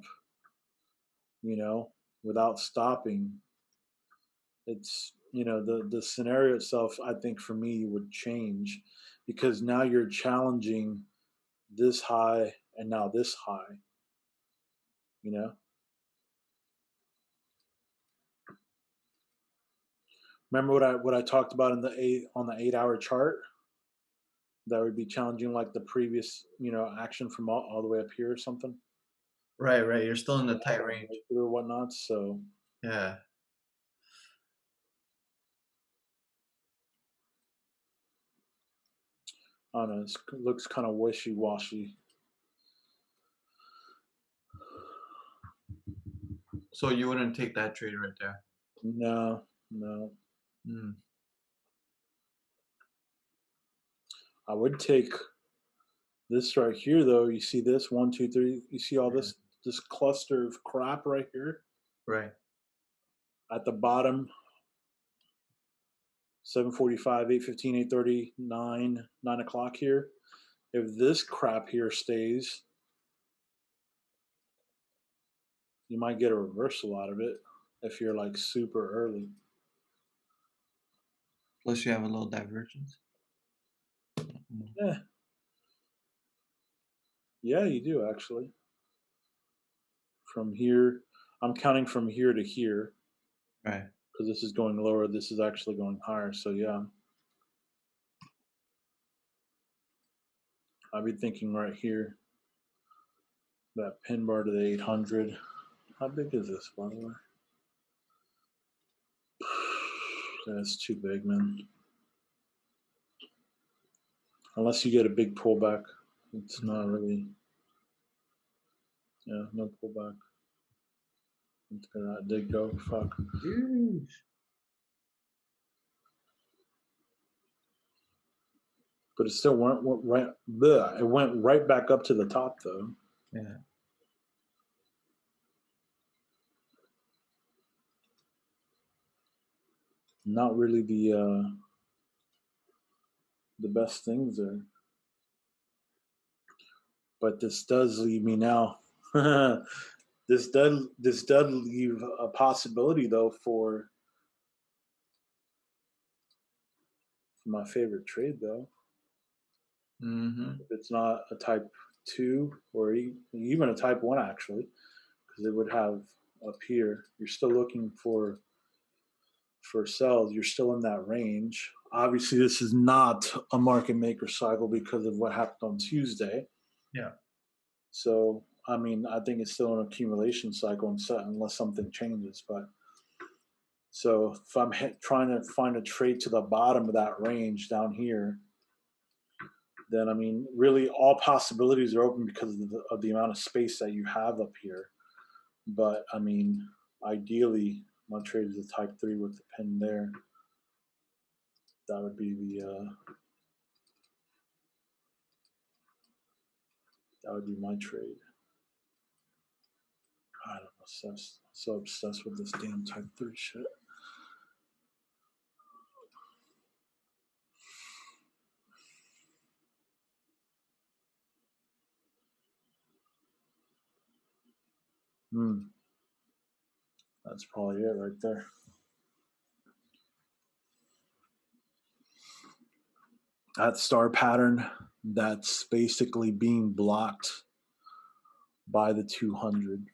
you know, without stopping, it's the scenario itself. I think for me would change because now you're challenging this high and now this high. You know, remember what I talked about in the 8-hour chart that would be challenging like the previous action from all the way up here or something. Right, right. You're still in the Yeah, tight range. or whatnot. So Yeah. I don't know. It looks kind of wishy washy. So you wouldn't take that trade right there. No, no. Mm. I would take this right here though. You see this 1, 2, 3. You see all Yeah. this cluster of crap right here Right. at the bottom. 7:45, 8:15, 8:30, 9 o'clock here. If this crap here stays, you might get a reversal out of it if you're like super early. Plus you have a little divergence. Yeah, yeah, you do actually. From here, I'm counting from here to here. Right. because this is going lower. This is actually going higher. So yeah, I'd be thinking right here that pin bar to the 800. How big is this, by the way? That's too big, man. Unless you get a big pullback, it's not really. Yeah, no pullback. That did go. Fuck. Jeez. But it still went right. Bleh, it went right back up to the top, though. Yeah. Not really the best things there. But this does leave me now. This does leave a possibility though for my favorite trade though. Mm-hmm. If it's not a type 2 or even a type 1 actually, because it would have up here. You're still looking for sells. You're still in that range. Obviously, this is not a market maker cycle because of what happened on Tuesday. Yeah. So, I mean, I think it's still an accumulation cycle unless something changes. But so if I'm trying to find a trade to the bottom of that range down here, then I mean, really all possibilities are open because of the amount of space that you have up here. But I mean, ideally, my trade is a type 3 with the pin there. That would be that would be my trade. I don't know. So obsessed with this damn type 3 shit. That's probably it right there. That star pattern that's basically being blocked by the 200.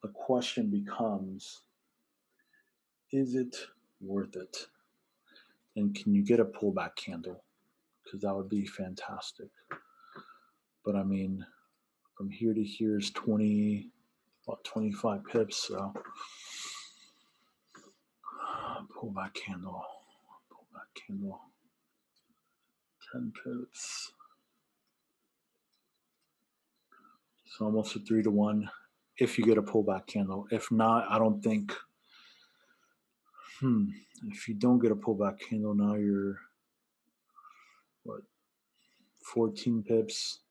The question becomes, is it worth it? And can you get a pullback candle? Because that would be fantastic. But I mean, from here to here is 25 pips. So pullback candle, 10 pips. So almost a 3-to-1 if you get a pullback candle. If not, I don't think. If you don't get a pullback candle, now you're what 14 pips,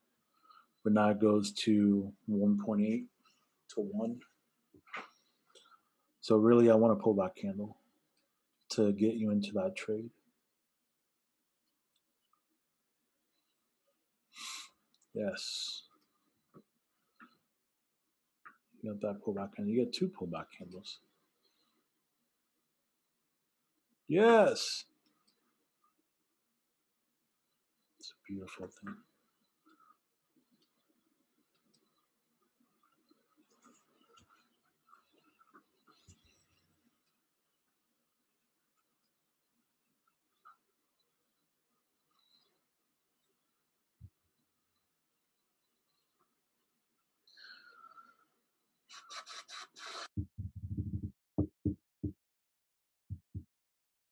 but now it goes to 1.8 to 1. So really, I want a pullback candle to get you into that trade. Yes. You got that pullback candle. You get 2 pullback candles. Yes. It's a beautiful thing.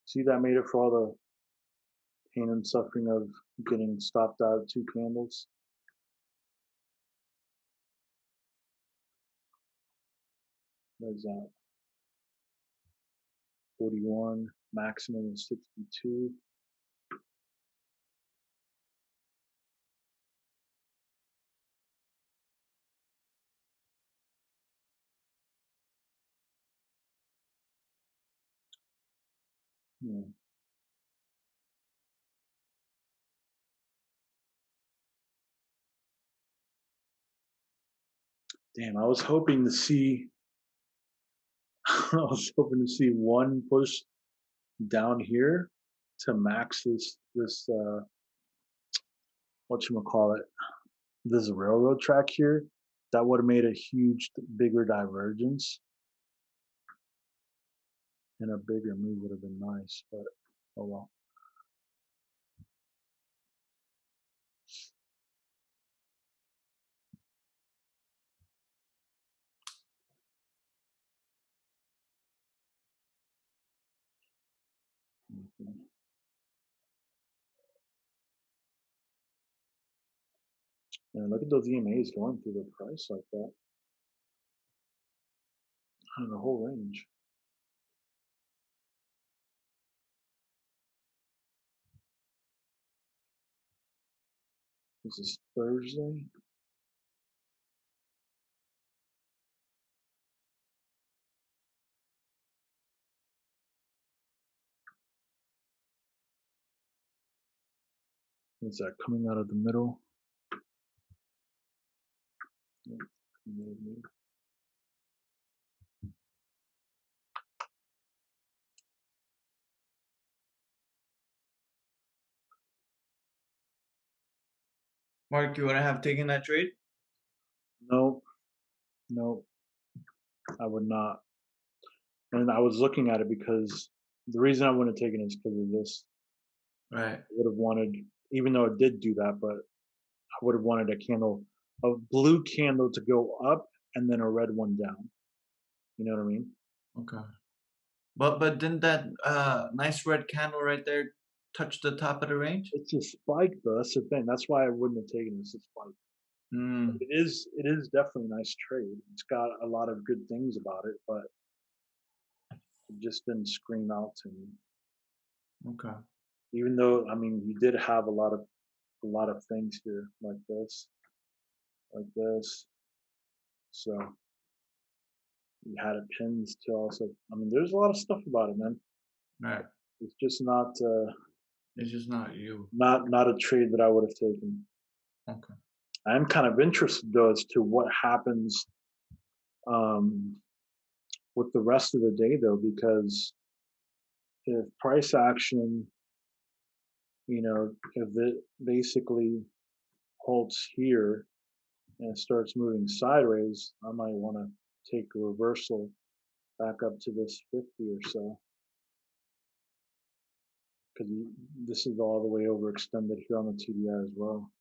See, that made it for all the pain and suffering of getting stopped out of 2 candles. There's that 41, maximum is 62. Yeah. Damn, I was hoping to see I was hoping to see one push down here to max this whatchamacallit, this railroad track here. That would have made a huge bigger divergence. And a bigger move would have been nice, but oh well. Mhm. And look at those EMAs going through the price like that. And the whole range. This is Thursday. What's that coming out of the middle? Yep. Mark, you would have taken that trade? No, no, I would not. And I was looking at it because the reason I wouldn't have taken it is because of this. Right. I would have wanted, even though it did do that, but I would have wanted a blue candle to go up and then a red one down. You know what I mean? Okay. But didn't that nice red candle right there touch the top of the range? It's a spike though. That's the thing. That's why I wouldn't have taken it. It's a spike. Hmm. It is definitely a nice trade. It's got a lot of good things about it, but it just didn't scream out to me. Okay. Even though I mean you did have a lot of things here like this, like this. So you had a pins to also. I mean, there's a lot of stuff about it, man. Right. It's just It's just not you. not a trade that I would have taken. Okay. I'm kind of interested though as to what happens um, with the rest of the day though, because if price action, if it basically halts here and starts moving sideways, I might want to take a reversal back up to this 50 or so. Because this is all the way overextended here on the TDI as well.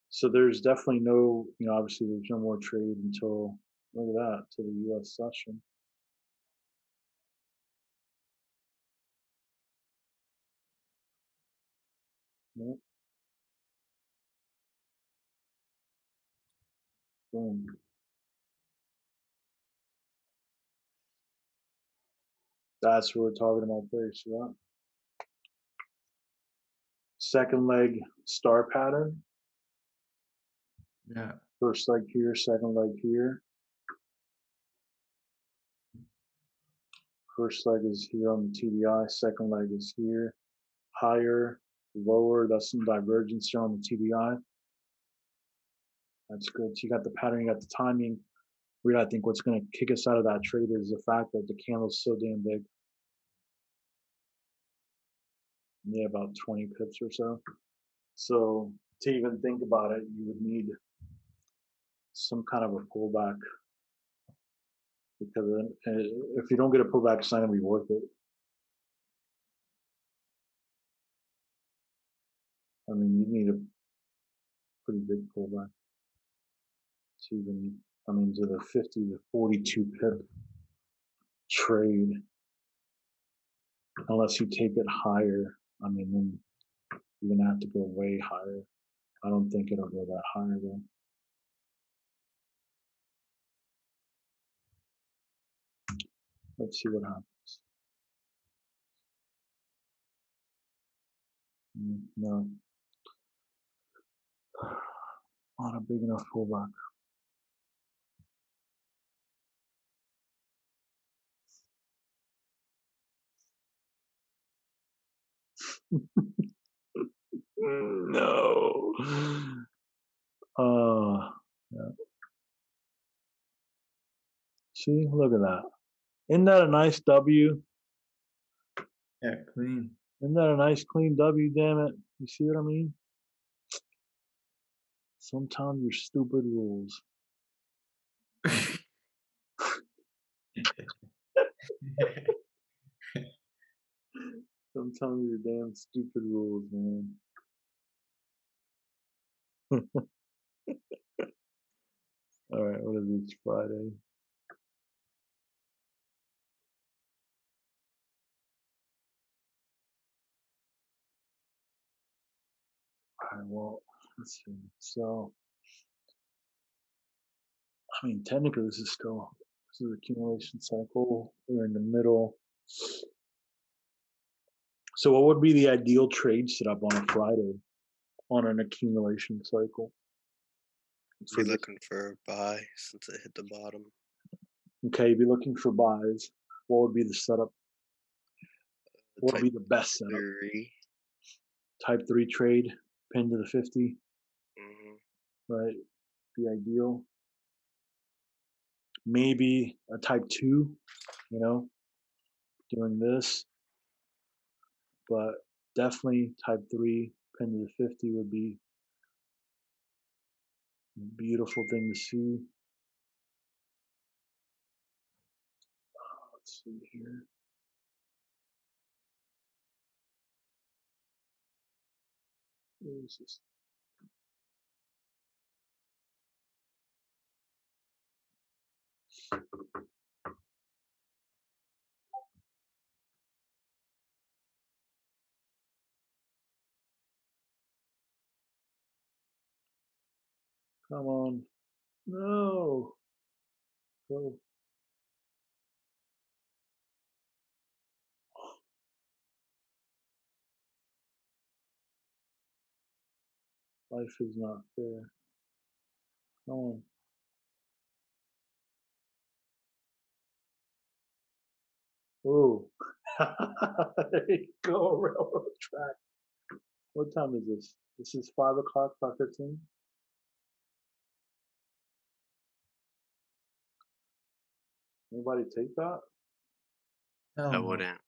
So there's definitely no, obviously there's no more trade until, look at that, to the US session. Yep, boom. That's what we're talking about there. See that? Second leg star pattern. Yeah. First leg here, second leg here. First leg is here on the TDI, second leg is here. Higher, lower, that's some divergence here on the TDI. That's good. So you got the pattern, you got the timing. Really, I think what's going to kick us out of that trade is the fact that the candle's so damn big. Yeah, about 20 pips or so. So to even think about it, you would need some kind of a pullback because if you don't get a pullback, it's not going to be worth it. I mean, you need a pretty big pullback to even, to the 50 to 42 pip trade, unless you take it higher. Then you're going to have to go way higher. I don't think it'll go that higher though. Let's see what happens. No, not a big enough pullback. No. Yeah. See, look at that. Isn't that a nice W? Yeah, clean. Isn't that a nice clean W? Damn it! You see what I mean? Sometimes your stupid rules. Sometimes your damn stupid rules, man. All right, what is it? It's Friday. All right, well, let's see. So, I mean, technically, this is accumulation cycle. We're in the middle. So, what would be the ideal trade setup on a Friday on an accumulation cycle? Be looking for a buy since it hit the bottom. Okay, you'd be looking for buys. What would be the setup? What would be the best setup? 3. Type 3 trade, pin to the 50, right? The ideal. Maybe a type 2, doing this. But definitely type 3, pin to the 50 would be a beautiful thing to see. Let's see here. Where is this? Come on. No. Go. Life is not fair. Come on. Oh. There you go, railroad track. What time is this? This is 5 o'clock, 5:15. Anybody take that? I wouldn't.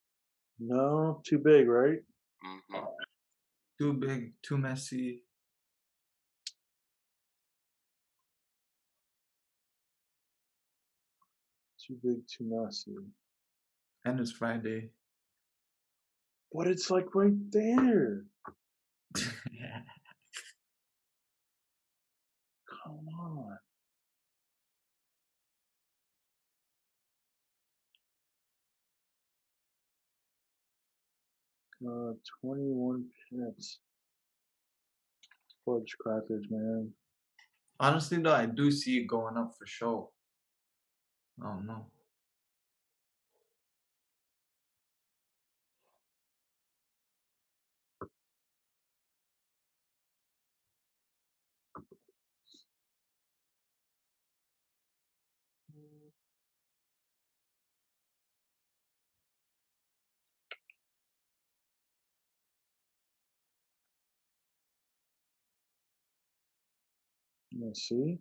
No, too big, right? Too big, too messy. Too big, too messy. And it's Friday. But it's like right there. Yeah. Come on. 21 pips. Fudge crackers, man. Honestly, though, I do see it going up for sure. I don't know. Let's see.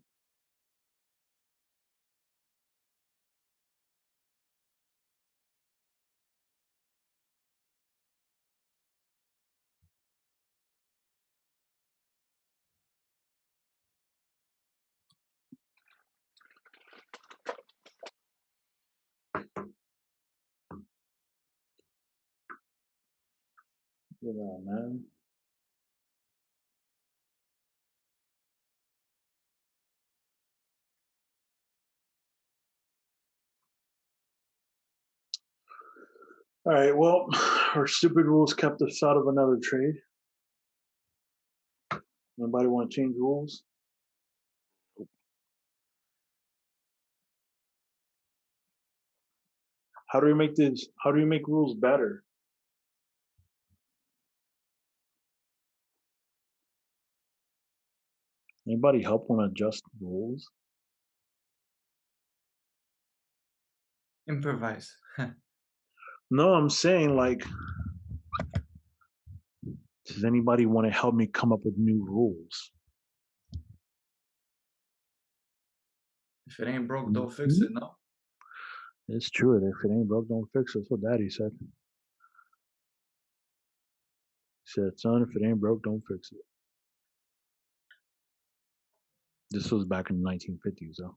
Look at that, man. All right, well, our stupid rules kept us out of another trade. Anybody want to change rules? How do we make this? How do we make rules better? Anybody help want to adjust rules? Improvise. No, I'm saying like, does anybody want to help me come up with new rules? If it ain't broke, don't fix it, no? It's true. If it ain't broke, don't fix it. That's what Daddy said. He said, son, if it ain't broke, don't fix it. This was back in the 1950s, though.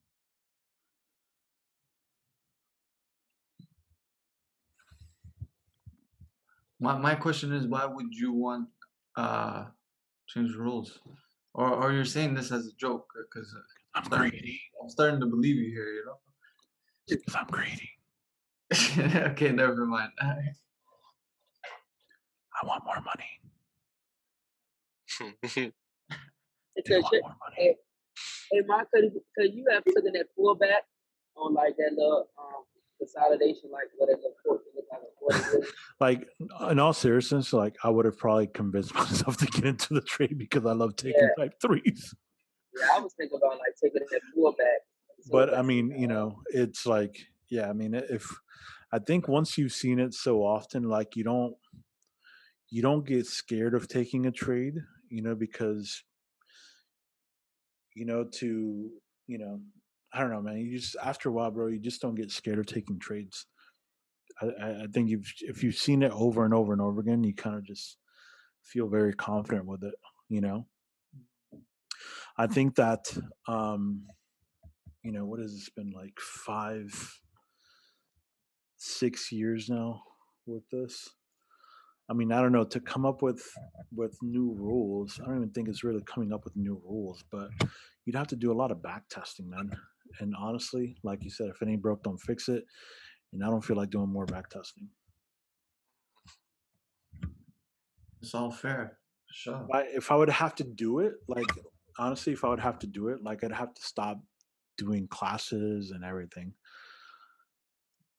My question is, why would you want uh change the rules? Or you're saying this as a joke? Because I'm greedy. I'm starting to believe you here. It's because I'm greedy. Okay, never mind. I want more money. They Because want more money. hey, hey, Mark, could you have taken that pullback on like that little consolidation, like what it looked like a 40 years? Like in all seriousness, like I would have probably convinced myself to get into the trade because I love taking Yeah, type threes. yeah. I was thinking about like taking that pullback as soon as But I I seen mean, it's like, yeah, I mean, if I think once you've seen it so often, like you don't get scared of taking a trade, because to you know, I don't know, man. You just after a while, bro, you just don't get scared of taking trades. I think if you've seen it over and over and over again, you kind of just feel very confident with it. You know, I think that what has this been like 6 years now with this. I mean, I don't know, to come up with new rules. I don't even think it's really coming up with new rules, but you'd have to do a lot of back testing, man. And honestly, like you said, if it ain't broke, don't fix it. And I don't feel like doing more back testing. It's all fair. Sure. If I would have to do it, like honestly, if I would have to do it, like I'd have to stop doing classes and everything.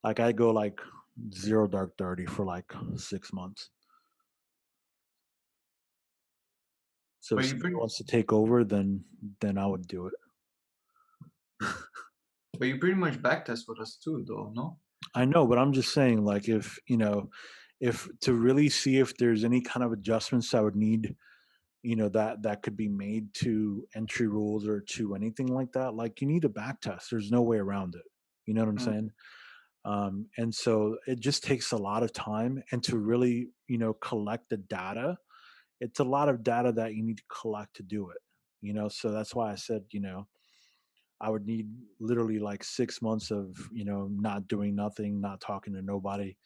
Like I go like zero dark 30 for like 6 months. So But if you somebody pretty, wants to take over, then I would do it. but you pretty much backtest with us too, though, no? I know, but I'm just saying, like, if to really see if there's any kind of adjustments I would need, that could be made to entry rules or to anything like that, like you need a back test. There's no way around it. You know what I'm Mm. saying? And so it just takes a lot of time, and to really, collect the data, it's a lot of data that you need to collect to do it. So that's why I said, I would need literally like 6 months of, not doing nothing, not talking to nobody,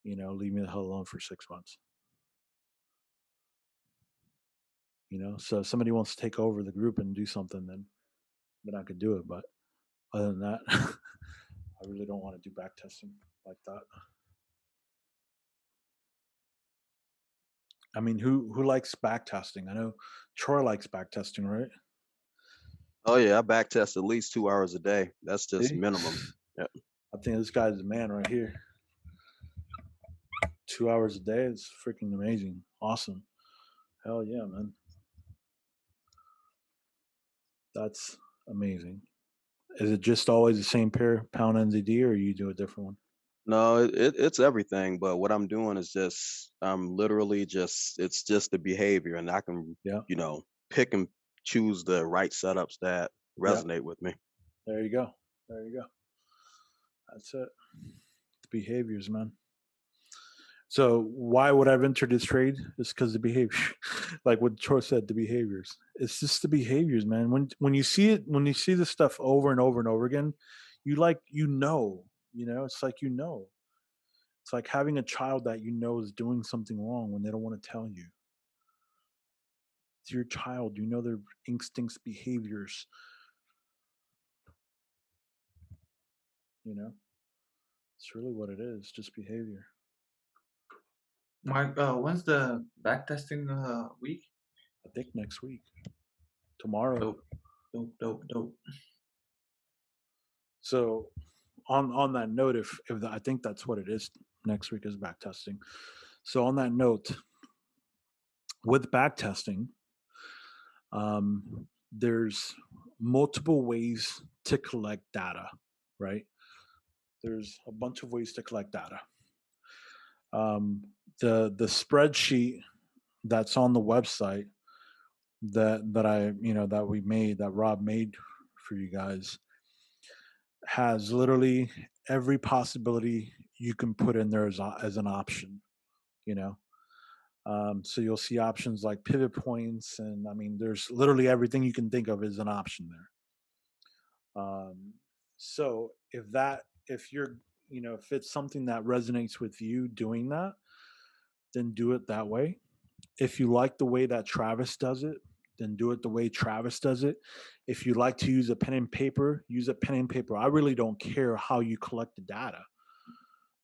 leave me the hell alone for 6 months. So if somebody wants to take over the group and do something, then I could do it. But other than that, I really don't want to do back testing like that. I mean, who likes back testing? I know Troy likes back testing, right? Oh yeah, I back test at least 2 hours a day. That's just See, minimum. Yeah. I think this guy's the man right here. 2 hours a day is freaking amazing, awesome. Hell yeah, man, that's amazing. Is it just always the same pair, pound NZD, or you do a different one? No, it's everything. But what I'm doing is just I'm literally just it's just the behavior, and I can Yeah, pick and choose the right setups that yeah. resonate with me. There you go. There you go. That's it. The behaviors, man. So why would I've entered this trade? It's because the behavior, like what Troy said, the behaviors. It's just the behaviors, man. When you see it, when you see this stuff over and over and over again, you like it's like It's like having a child that is doing something wrong when they don't want to tell you. It's your child, their instincts, behaviors. You know, it's really what it is, just behavior. Mark, when's the backtesting week? I think next week, tomorrow. Dope, dope, dope, dope. So on that note, I think that's what it is, next week is back testing. So on that note, with back testing, there's multiple ways to collect data, right? There's a bunch of ways to collect data. The spreadsheet that's on the website that Rob made for you guys has literally every possibility you can put in there as an option. You know, so you'll see options like pivot points, and I mean, there's literally everything you can think of as an option there. So if you're, if it's something that resonates with you doing that, then do it that way. If you like the way that Travis does it, then do it the way Travis does it. If you like to use a pen and paper, use a pen and paper. I really don't care how you collect the data,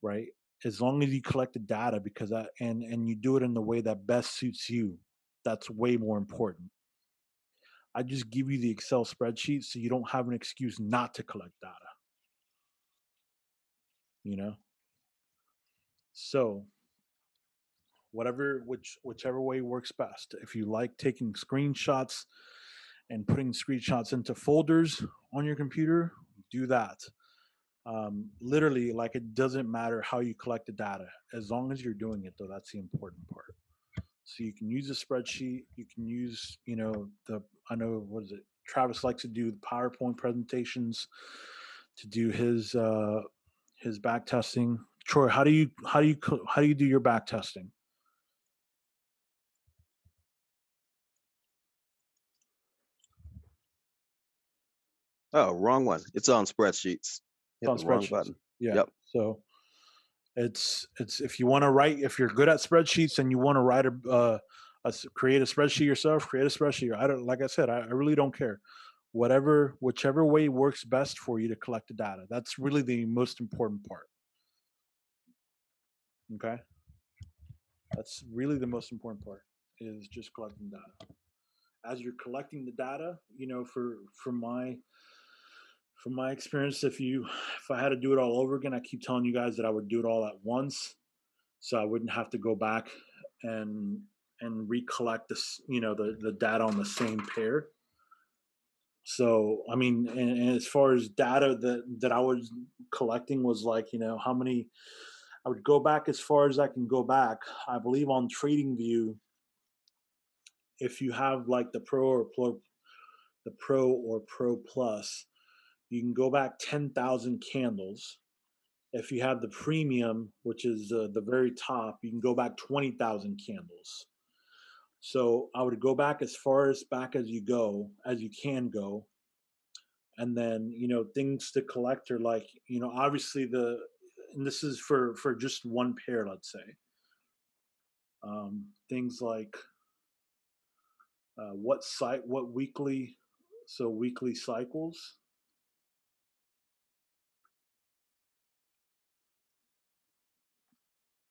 right? As long as you collect the data, because and you do it in the way that best suits you, that's way more important. I just give you the Excel spreadsheet so you don't have an excuse not to collect data, you know? So whichever way works best. If you like taking screenshots and putting screenshots into folders on your computer, do that. Literally, like, it doesn't matter how you collect the data, as long as you're doing it, though. That's the important part. So you can use a spreadsheet. You can use, I know, what is it? Travis likes to do the PowerPoint presentations to do his back testing. Troy, how do you do your back testing? Oh, wrong one. It's on spreadsheets. It's Hit on the wrong spreadsheets. button. Yeah. Yep. So it's if you want to write, if you're good at spreadsheets and you want to write create a spreadsheet yourself, create a spreadsheet. I don't, like I said, I really don't care. Whichever way works best for you to collect the data. That's really the most important part. Okay. That's really the most important part, is just collecting data. As you're collecting the data, from my experience, if I had to do it all over again, I keep telling you guys that I would do it all at once, so I wouldn't have to go back and recollect this, the data on the same pair. So I mean, and as far as data that I was collecting was like, how many, I would go back as far as I can go back. I believe on TradingView, if you have like the Pro or Pro Plus, you can go back 10,000 candles. If you have the Premium, which is the very top, you can go back 20,000 candles. So I would go back as far as back as you can go. And then, things to collect are like, obviously and this is for just one pair, let's say. Things like what weekly, so weekly cycles,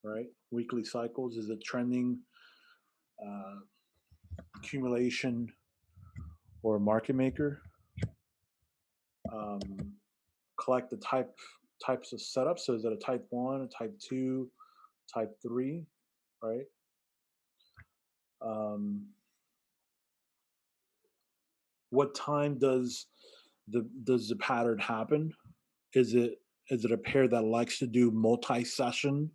right? Weekly cycles, is it trending, uh, accumulation, or market maker? Um, collect the types of setups. So is it a type 1, a type 2, type 3, right? Um, what time does the pattern happen? Is it a pair that likes to do multi-session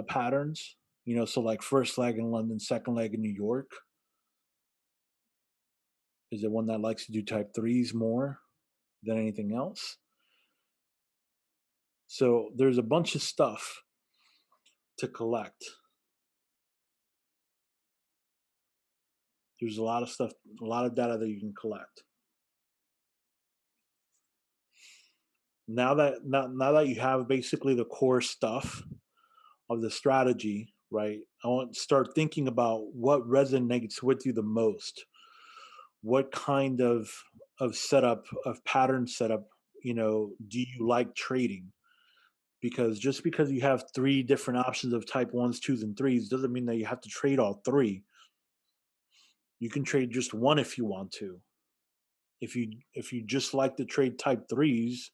patterns? So like first leg in London, second leg in New York. Is it one that likes to do type 3s more than anything else? So there's a bunch of stuff to collect. There's a lot of stuff, a lot of data that you can collect. Now that you have basically the core stuff of the strategy, right? I want to start thinking about what resonates with you the most. What kind of setup, of pattern setup, do you like trading? Because just because you have 3 different options of type 1s, 2s, and 3s doesn't mean that you have to trade all 3. You can trade just one if you want to. If you just like to trade type 3s,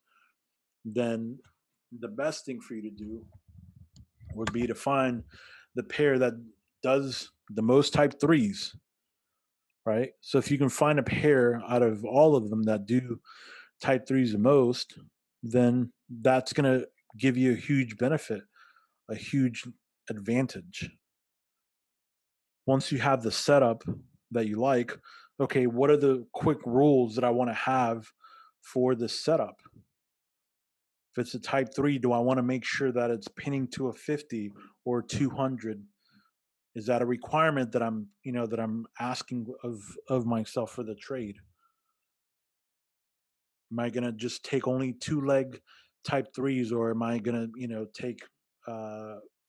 then the best thing for you to do would be to find the pair that does the most type 3s, right? So if you can find a pair out of all of them that do type 3s the most, then that's going to give you a huge benefit, a huge advantage. Once you have the setup that you like, okay, what are the quick rules that I want to have for this setup? If it's a type 3, do I want to make sure that it's pinning to a 50 or 200? Is that a requirement that I'm asking of myself for the trade? Am I going to just take only 2 leg type 3s, or am I going to take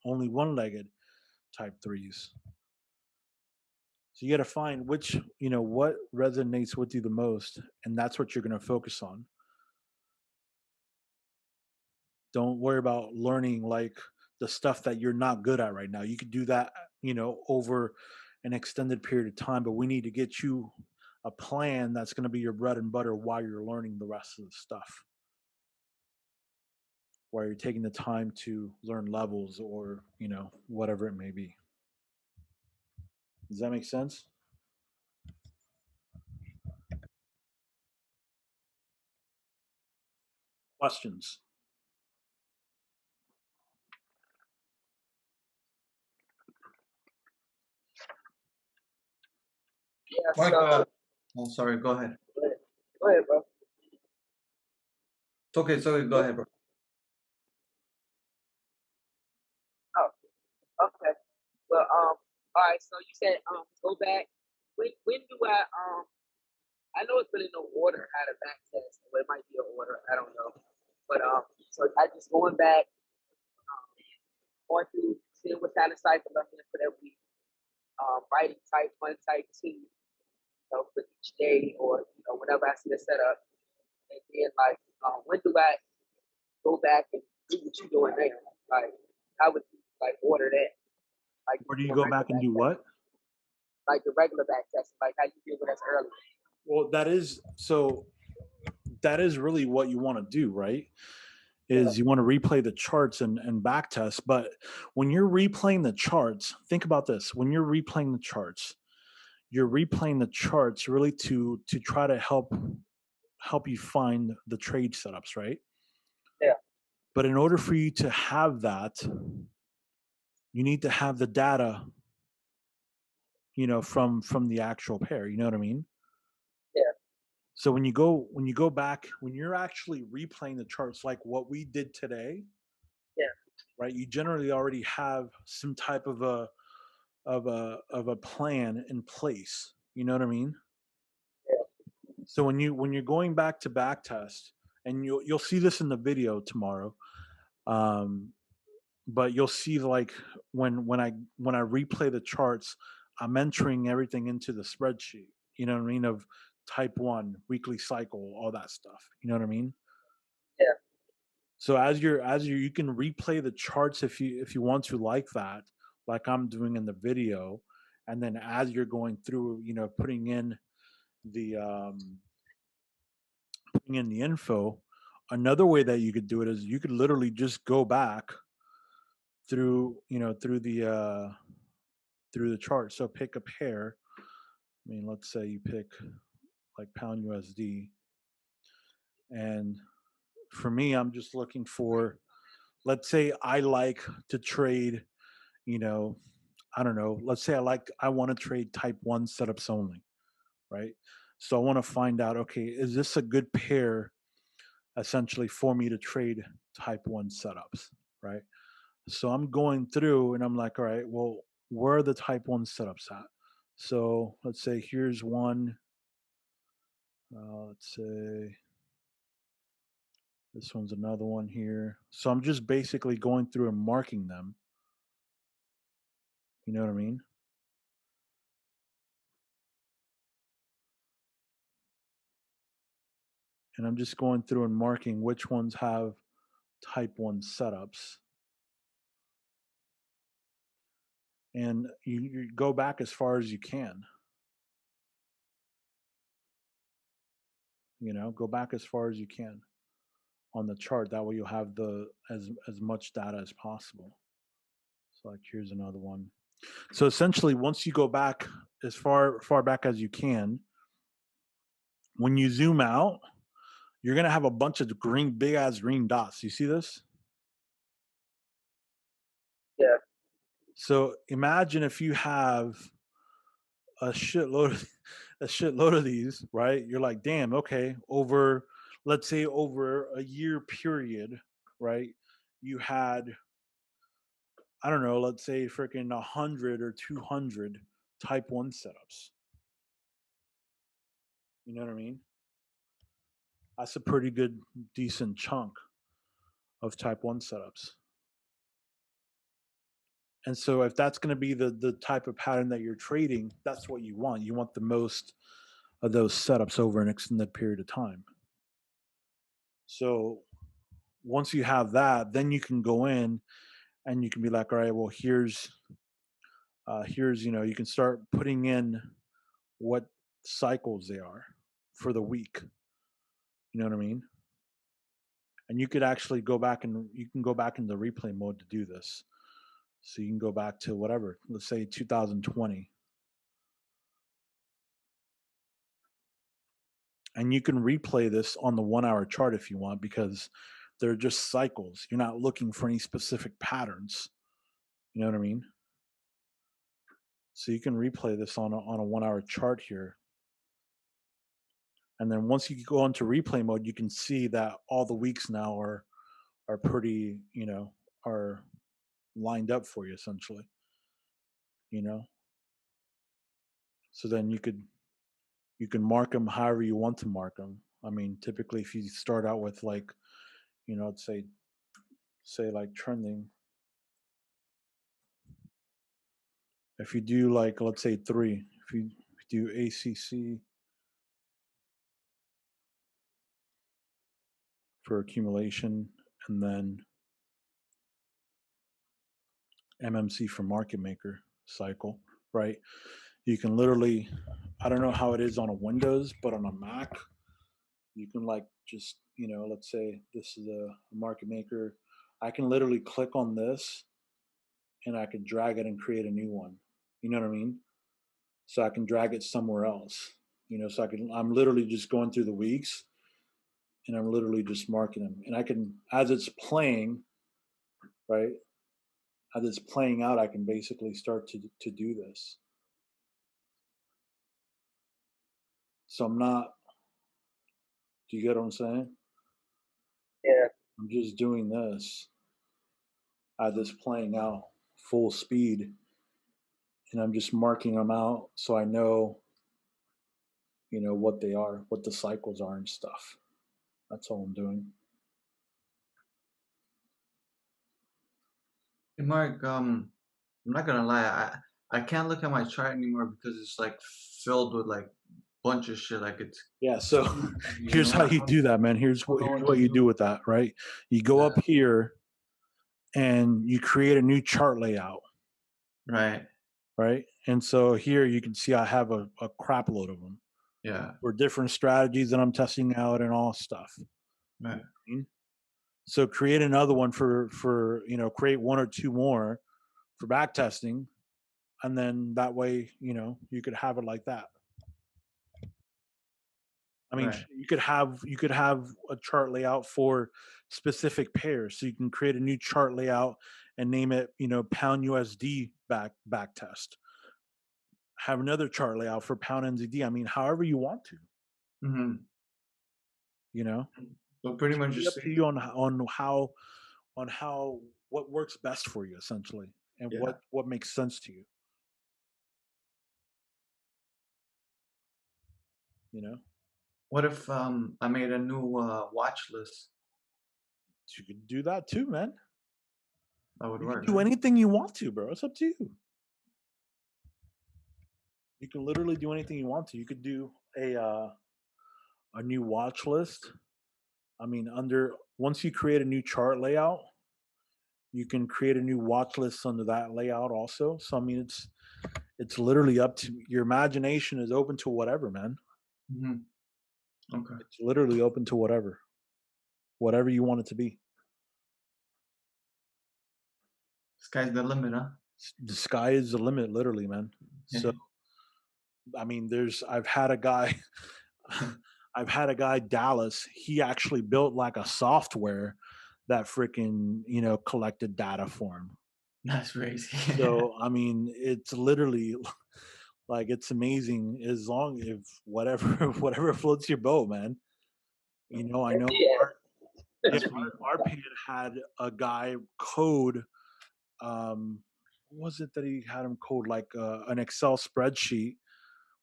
only one legged? type threes. So you got to find which, what resonates with you the most, and that's what you're going to focus on. Don't worry about learning like the stuff that you're not good at right now. You could do that, over an extended period of time, but we need to get you a plan that's going to be your bread and butter while you're learning the rest of the stuff. While you're taking the time to learn levels or, whatever it may be. Does that make sense? Questions? Yeah, Mark, so oh, sorry, go ahead. go ahead, bro. It's okay, go ahead, bro. Oh, okay. Well, all right. So you said go back. When do I know it's really no order how to back test, but it might be an order. I don't know. But so I just going back, going through, seeing what kind of cycle I'm in for that week. Writing type 1, type 2, for each day or whenever I see the setup. And then like when do I go back and do what you're doing now? Like how would you like order that? Like you Or do you do a go regular back and back do test, what? like the regular back test, like how you did with us earlier. Well, that is really what you want to do, right? Yeah, Is you want to replay the charts and back test. But when you're replaying the charts, think about this. When you're replaying the charts, you're replaying the charts really to try to help you find the trade setups, right? yeah, But in order for you to have that, you need to have the data, from the actual pair. You know what I mean? yeah, So when you go back, when you're actually replaying the charts like what we did today, yeah, right? You generally already have some type of a plan in place. You know what I mean? yeah, So when you're going back to back test, and you'll see this in the video tomorrow, um, but you'll see like when I replay the charts, I'm entering everything into the spreadsheet. You know what I mean? Of type one, weekly cycle, all that stuff. You know what I mean? yeah, So you can replay the charts if you want to like that, like I'm doing in the video, and then as you're going through, the um, putting in the info. Another way that you could do it is you could literally just go back through through the chart. So pick a pair. I mean, let's say you pick like pound USD, and for me, I'm just looking for. Let's say I like to trade. You know, I don't know. Let's say I want to trade type one setups only, right? So I want to find out. Okay, is this a good pair essentially for me to trade type one setups, right? So I'm going through and I'm like, all right, well, where are the type one setups at? So let's say here's one. Let's say this one's another one here. So I'm just basically going through and marking them. You know what I mean? And I'm just going through and marking which ones have type one setups. And you go back as far as you can. Go back as far as you can on the chart. That way you'll have the as much data as possible. So like here's another one. So essentially, once you go back as far back as you can, when you zoom out, you're gonna have a bunch of big ass green dots. You see this? yeah, So imagine if you have a shitload of, a shitload of these, right? You're like, damn, okay, let's say over a year period, right? You had, I don't know, let's say freaking 100 or 200 type 1 setups. You know what I mean? That's a pretty good, decent chunk of type 1 setups. And so if that's going to be the type of pattern that you're trading, that's what you want. You want the most of those setups over an extended period of time. So once you have that, then you can go in and you can be like, all right, well, here's you can start putting in what cycles they are for the week. You know what I mean? And you could actually go back and you can go back into replay mode to do this. So you can go back to whatever, let's say 2020, and you can replay this on the 1 hour chart if you want, because they're just cycles. You're not looking for any specific patterns. You know what I mean? So you can replay this on a 1 hour chart here. And then once you go into replay mode, you can see that all the weeks now are pretty, are lined up for you essentially, you know? So then you can mark them however you want to mark them. I mean, typically if you start out with like, let's say like trending, if you do like, let's say 3, if you do ACC for accumulation, and then MMC for market maker cycle, right? You can literally, I don't know how it is on a Windows, but on a Mac, you can like just, let's say this is a market maker. I can literally click on this and I can drag it and create a new one. You know what I mean? So I can drag it somewhere else. So I'm literally just going through the weeks and I'm literally just marking them. And I can, as it's playing, right? As it's playing out, I can basically start to do this. So I'm not, do you get what I'm saying? Yeah. I'm just doing this as it's playing out full speed. And I'm just marking them out so I know, what they are, what the cycles are and stuff. That's all I'm doing. Hey Mark, I'm not gonna lie, I can't look at my chart anymore because it's like filled with like bunch of shit. Like it's Yeah, so you here's know, how you do that, man. I don't Here's know what what you to do do. with that, right? You go Yeah. up here and you create a new chart layout, Right. right? And so here you can see I have a crap load of them Yeah. for different strategies that I'm testing out and all stuff. Right. So create another one for create one or two more for back testing, and then that way you could have it like that. I mean, Right. you could have a chart layout for specific pairs. So you can create a new chart layout and name it, pound USD back test. Have another chart layout for pound NZD. I mean, however you want to, Mm-hmm. you know. So pretty It's much really just up to saying, you on how what works best for you essentially, and yeah. what makes sense to you. You know, What if I made a new watch list? you could do that too, man. That would You can work, do right? anything you want to, bro. It's up to you. You can literally do anything you want to. You could do a new watch list. I mean, once you create a new chart layout, you can create a new watch list under that layout also. So I mean, it's literally up to your imagination is open to whatever, man. Mm-hmm. Okay. It's literally open to whatever you want it to be. Sky's the limit, huh? The sky is the limit, literally, man. So I mean, I've had a guy, Dallas. He actually built like a software that freaking collected data for him. That's crazy. So I mean, it's literally like it's amazing as long if whatever whatever floats your boat, man. I know Yeah. yeah, That's pretty our RP had a guy code. What was it that he had him code like an Excel spreadsheet?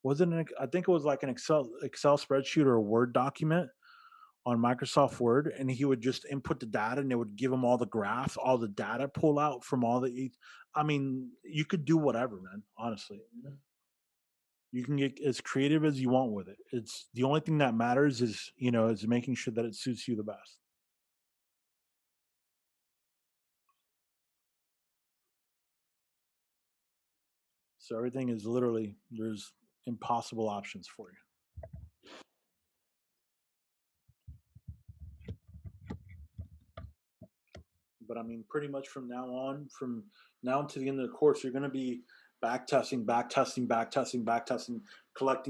Wasn't it? I think it was like an Excel spreadsheet or a Word document on Microsoft Word, and he would just input the data, and it would give him all the graphs, all the data pull out from all the. I mean, you could do whatever, man. Honestly, you can get as creative as you want with it. It's the only thing that matters is is making sure that it suits you the best. So everything is literally there's impossible options for you. But I mean, pretty much from now to the end of the course, you're going to be back testing, collecting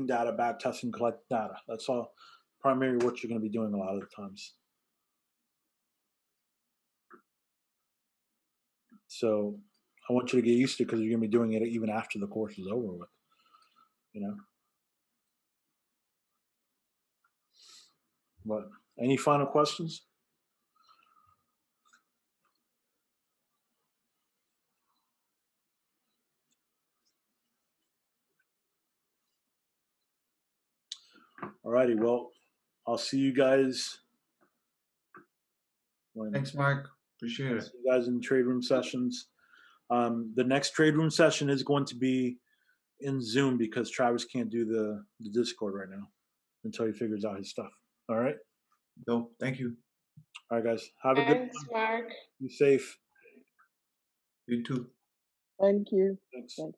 data, back testing, collect data. That's all primarily what you're going to be doing a lot of the times. So I want you to get used to it because you're going to be doing it even after the course is over with. But any final questions? Alrighty, well, I'll see you guys. Thanks, Mark. Appreciate it. See you guys in trade room sessions. The next trade room session is going to be in Zoom because Travis can't do the Discord right now until he figures out his stuff. All right. Dope. Thank you. All right, guys. Have a good one. Thanks, Mark. Be safe. You too. Thank you. Thanks. Thanks.